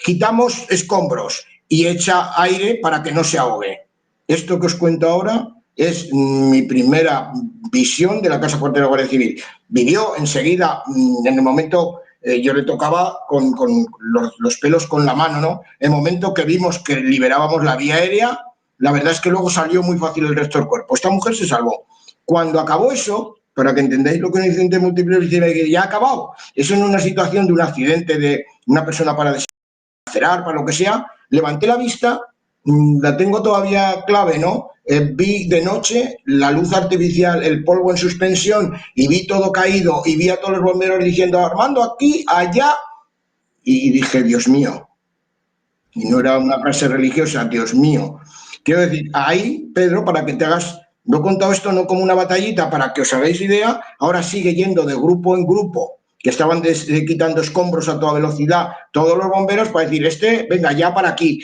quitamos escombros y echa aire para que no se ahogue. Esto que os cuento ahora es mi primera visión de la Casa Corte de la Guardia Civil. Vivió enseguida, en el momento... yo le tocaba con los pelos con la mano, ¿no? El momento que vimos que liberábamos la vía aérea, la verdad es que luego salió muy fácil el resto del cuerpo. Esta mujer se salvó. Cuando acabó eso, para que entendáis lo que es un incidente múltiple, ya ha acabado. Eso en una situación de un accidente de una persona para desesperar, para lo que sea, levanté la vista, la tengo todavía clave, ¿no? Vi de noche la luz artificial, el polvo en suspensión y vi todo caído y vi a todos los bomberos diciendo Armando, aquí, allá, y dije, Dios mío. Y no era una frase religiosa, Dios mío. Quiero decir, ahí, Pedro, para que te hagas, no he contado esto no como una batallita, para que os hagáis idea, ahora sigue yendo de grupo en grupo, que estaban quitando escombros a toda velocidad, todos los bomberos para decir, venga, ya para aquí,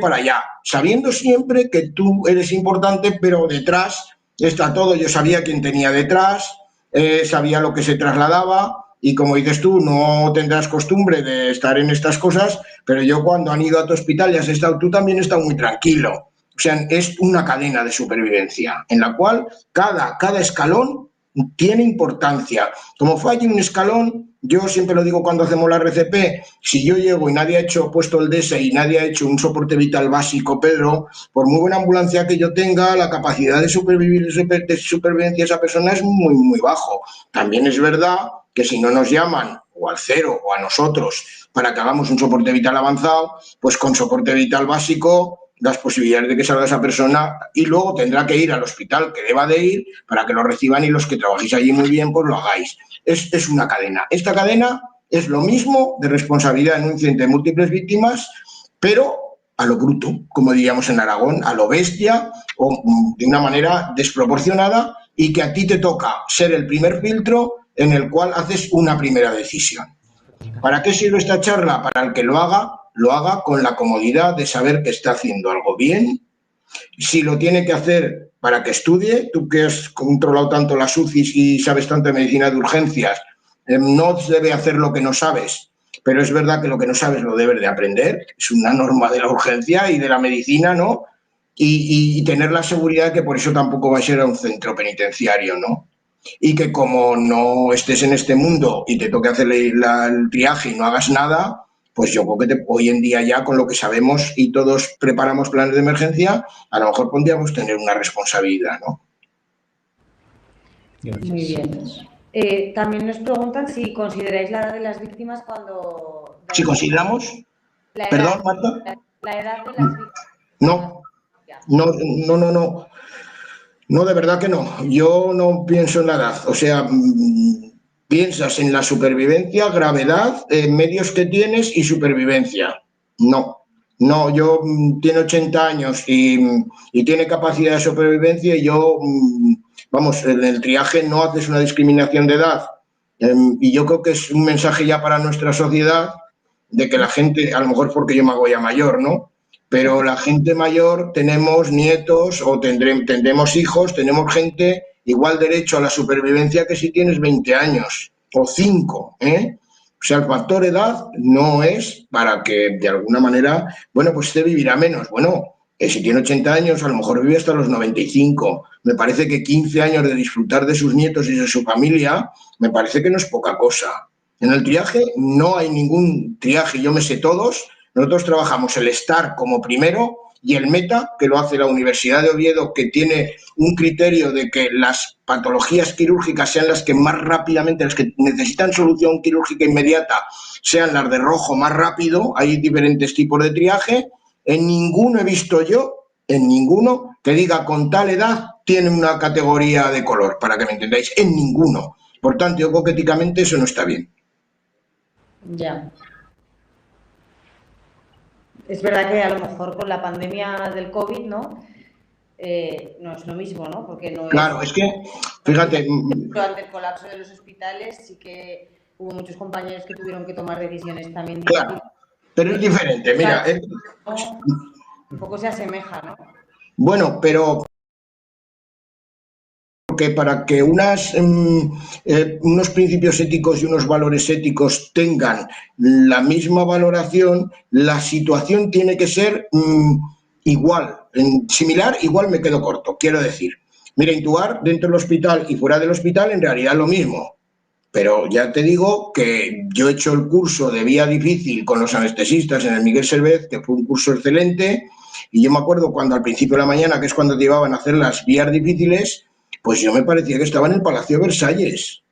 para allá, sabiendo siempre que tú eres importante, pero detrás está todo. Yo sabía quién tenía detrás, sabía lo que se trasladaba, y como dices tú, no tendrás costumbre de estar en estas cosas, pero yo cuando han ido a tu hospital y has estado, tú también has estado muy tranquilo. O sea, es una cadena de supervivencia, en la cual cada escalón tiene importancia. Como falle un escalón, Yo siempre lo digo cuando hacemos la RCP, si yo llego y nadie ha puesto el DESE y nadie ha hecho un soporte vital básico, Pedro, por muy buena ambulancia que yo tenga, la capacidad de supervivencia de esa persona es muy, muy bajo. También es verdad que si no nos llaman o al 0 o a nosotros para que hagamos un soporte vital avanzado, pues con soporte vital básico las posibilidades de que salga esa persona y luego tendrá que ir al hospital que deba de ir para que lo reciban y los que trabajéis allí muy bien, pues lo hagáis. Es una cadena. Esta cadena es lo mismo de responsabilidad en un incidente de múltiples víctimas, pero a lo bruto, como diríamos en Aragón, a lo bestia o de una manera desproporcionada y que a ti te toca ser el primer filtro en el cual haces una primera decisión. ¿Para qué sirve esta charla? Para el que lo haga con la comodidad de saber que está haciendo algo bien. Si lo tiene que hacer para que estudie, tú que has controlado tanto las UCIs y sabes tanto de medicina de urgencias, no debe hacer lo que no sabes, pero es verdad que lo que no sabes lo debes de aprender, es una norma de la urgencia y de la medicina, ¿no? Y tener la seguridad de que por eso tampoco va a ser a un centro penitenciario, ¿no? Y que como no estés en este mundo y te toque hacer el triaje y no hagas nada, pues yo creo que hoy en día ya con lo que sabemos y todos preparamos planes de emergencia, a lo mejor podríamos tener una responsabilidad, ¿no? Muy bien. También nos preguntan si consideráis la edad de las víctimas cuando... Si consideramos... La edad, ¿Perdón, Marta? La edad de las víctimas. No. No, de verdad que no. Yo no pienso en la edad. O sea, piensas en la supervivencia, gravedad, medios que tienes y supervivencia. No, yo tiene 80 años y tiene capacidad de supervivencia y yo, vamos, en el triaje no haces una discriminación de edad. Y yo creo que es un mensaje ya para nuestra sociedad de que la gente, a lo mejor porque yo me hago ya mayor, ¿no? Pero la gente mayor, tenemos nietos o tendremos hijos, tenemos gente igual derecho a la supervivencia que si tienes 20 años o 5, ¿eh? O sea, el factor edad no es para que de alguna manera, bueno, pues usted vivirá menos. Bueno, si tiene 80 años, a lo mejor vive hasta los 95. Me parece que 15 años de disfrutar de sus nietos y de su familia, me parece que no es poca cosa. En el triaje no hay ningún triaje, yo me sé todos. Nosotros trabajamos el STAR como primero y el META, que lo hace la Universidad de Oviedo, que tiene un criterio de que las patologías quirúrgicas sean las que más rápidamente, las que necesitan solución quirúrgica inmediata, sean las de rojo más rápido. Hay diferentes tipos de triaje. En ninguno he visto yo, en ninguno, que diga con tal edad tiene una categoría de color, para que me entendáis. En ninguno. Por tanto, yo creo que éticamente eso no está bien. Ya. Es verdad que a lo mejor con la pandemia del COVID, ¿no? No es lo mismo, ¿no? Porque no claro, es que, fíjate... Durante el colapso de los hospitales sí que hubo muchos compañeros que tuvieron que tomar decisiones también difíciles. Claro, pero es diferente, mira... un poco se asemeja, ¿no? Bueno, pero... Porque para que unos principios éticos y unos valores éticos tengan la misma valoración, la situación tiene que ser igual, similar, igual me quedo corto, quiero decir. Mira, intubar dentro del hospital y fuera del hospital en realidad es lo mismo, pero ya te digo que yo he hecho el curso de vía difícil con los anestesistas en el Miguel Servet, que fue un curso excelente, y yo me acuerdo cuando al principio de la mañana, que es cuando te llevaban a hacer las vías difíciles, pues yo me parecía que estaba en el Palacio de Versalles.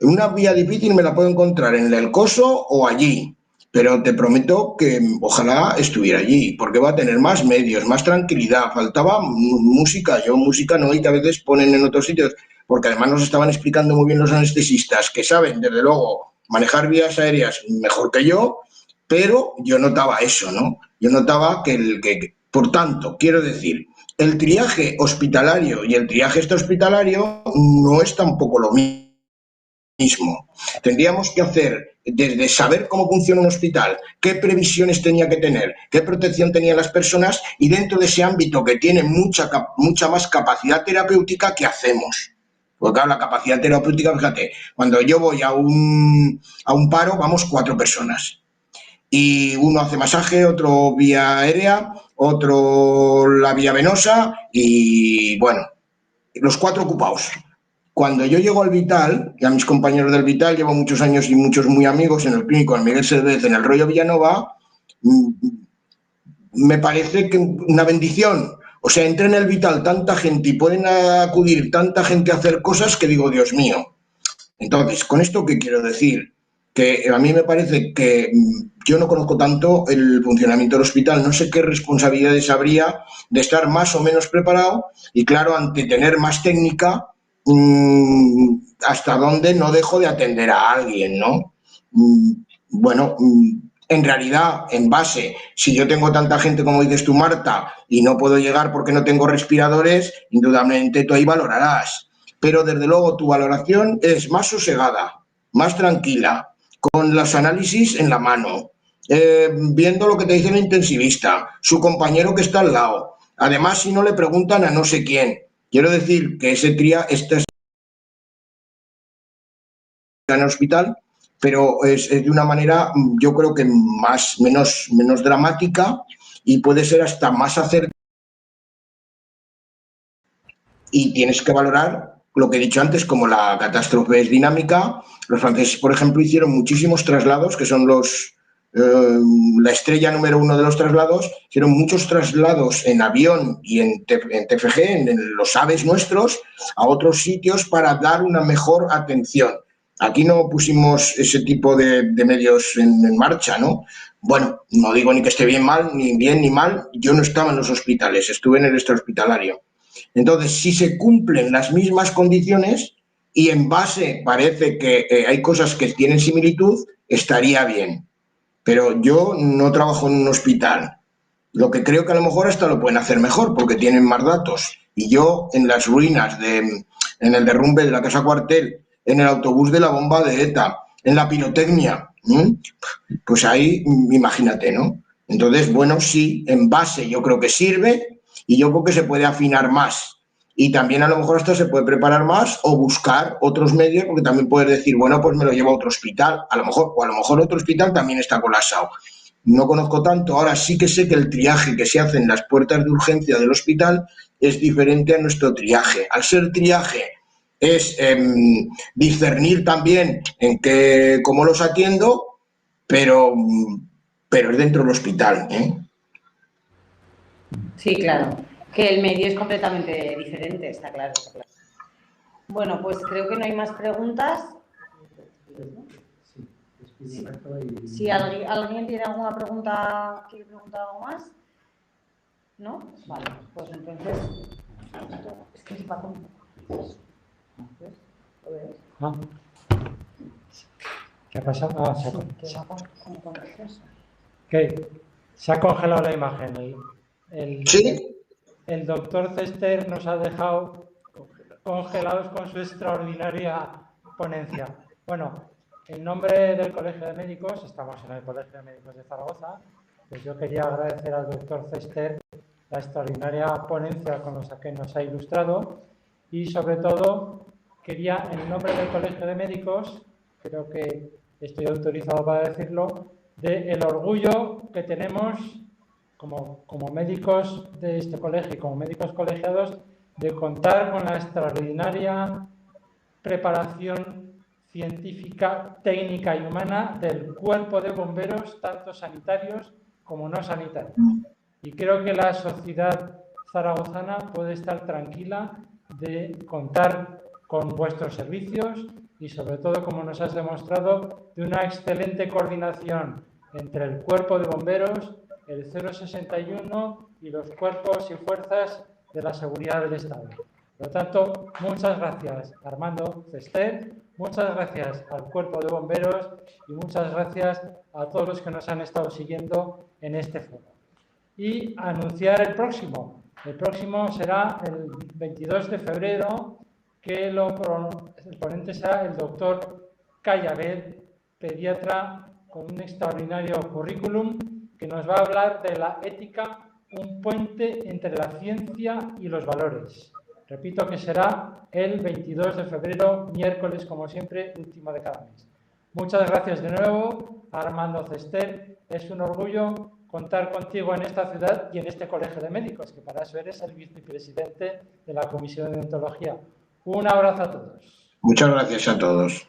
Una vía difícil me la puedo encontrar en el Coso o allí, pero te prometo que ojalá estuviera allí, porque va a tener más medios, más tranquilidad. Faltaba música, yo música no, y que a veces ponen en otros sitios, porque además nos estaban explicando muy bien los anestesistas, que saben, desde luego, manejar vías aéreas mejor que yo, pero yo notaba eso, ¿no? Yo notaba que por tanto, quiero decir, el triaje hospitalario y el triaje extrahospitalario no es tampoco lo mismo. Tendríamos que hacer desde saber cómo funciona un hospital, qué previsiones tenía que tener, qué protección tenían las personas y dentro de ese ámbito que tiene mucha más capacidad terapéutica, ¿qué hacemos? Porque claro, la capacidad terapéutica, fíjate, cuando yo voy a un paro, vamos 4 personas. Y uno hace masaje, otro vía aérea, otro la vía venosa y, bueno, los 4 ocupados. cuando yo llego al Vital, y a mis compañeros del Vital, llevo muchos años y muchos muy amigos en el Clínico de Miguel Servet, en el Rollo Villanova, me parece que una bendición. O sea, entra en el Vital tanta gente y pueden acudir tanta gente a hacer cosas que digo, Dios mío. Entonces, ¿con esto qué quiero decir? Que a mí me parece que yo no conozco tanto el funcionamiento del hospital, no sé qué responsabilidades habría de estar más o menos preparado y, claro, ante tener más técnica, hasta dónde no dejo de atender a alguien, ¿no? Bueno, en realidad, en base, si yo tengo tanta gente como dices tú, Marta, y no puedo llegar porque no tengo respiradores, indudablemente tú ahí valorarás. Pero desde luego tu valoración es más sosegada, más tranquila, con los análisis en la mano, viendo lo que te dice el intensivista, su compañero que está al lado. Además, si no le preguntan a no sé quién. Quiero decir que ese está en el hospital, pero es de una manera, yo creo que menos dramática y puede ser hasta más acertada. Y tienes que valorar lo que he dicho antes, como la catástrofe es dinámica. Los franceses, por ejemplo, hicieron muchísimos traslados, que son la estrella número 1 de los traslados, hicieron muchos traslados en avión y en TFG, en los aves nuestros, a otros sitios para dar una mejor atención. Aquí no pusimos ese tipo de medios en marcha, ¿no? Bueno, no digo ni que esté bien ni mal, yo no estaba en los hospitales, estuve en el extrahospitalario. Entonces, si se cumplen las mismas condiciones y en base parece que hay cosas que tienen similitud, estaría bien. Pero yo no trabajo en un hospital. Lo que creo que a lo mejor hasta lo pueden hacer mejor porque tienen más datos. Y yo en las ruinas, en el derrumbe de la Casa Cuartel, en el autobús de la bomba de ETA, en la pirotecnia, pues ahí imagínate, ¿no? Entonces, bueno, sí, en base yo creo que sirve y yo creo que se puede afinar más. Y también a lo mejor hasta se puede preparar más o buscar otros medios, porque también puedes decir, bueno, pues me lo llevo a otro hospital, a lo mejor otro hospital también está colapsado. No conozco tanto, ahora sí que sé que el triaje que se hace en las puertas de urgencia del hospital es diferente a nuestro triaje. Al ser triaje es discernir también cómo los atiendo, pero es dentro del hospital, ¿eh? Sí, claro, que el medio es completamente diferente, está claro, está claro. Bueno, pues creo que no hay más preguntas. Si alguien tiene alguna pregunta, ¿quiere preguntar algo más? ¿No? Vale, pues entonces... Es que es para... ¿Qué ha pasado? ¿Qué? Se ha congelado la imagen. ¿Sí? El doctor Cester nos ha dejado congelados con su extraordinaria ponencia. Bueno, en nombre del Colegio de Médicos, estamos en el Colegio de Médicos de Zaragoza, pues yo quería agradecer al doctor Cester la extraordinaria ponencia con la que nos ha ilustrado y sobre todo quería, en nombre del Colegio de Médicos, creo que estoy autorizado para decirlo, del orgullo que tenemos como médicos de este colegio y como médicos colegiados de contar con la extraordinaria preparación científica, técnica y humana del cuerpo de bomberos, tanto sanitarios como no sanitarios. Y creo que la sociedad zaragozana puede estar tranquila de contar con vuestros servicios y sobre todo, como nos has demostrado, de una excelente coordinación entre el cuerpo de bomberos, el 061 y los cuerpos y fuerzas de la seguridad del Estado. Por lo tanto, muchas gracias Armando Cester, muchas gracias al cuerpo de bomberos y muchas gracias a todos los que nos han estado siguiendo en este foro. Y anunciar el próximo. El próximo será el 22 de febrero, que el ponente será el doctor Cayabed, pediatra con un extraordinario currículum, que nos va a hablar de la ética, un puente entre la ciencia y los valores. Repito que será el 22 de febrero, miércoles, como siempre, último de cada mes. Muchas gracias de nuevo, Armando Cester. Es un orgullo contar contigo en esta ciudad y en este Colegio de Médicos, que para eso eres el vicepresidente de la Comisión de Deontología. Un abrazo a todos. Muchas gracias a todos.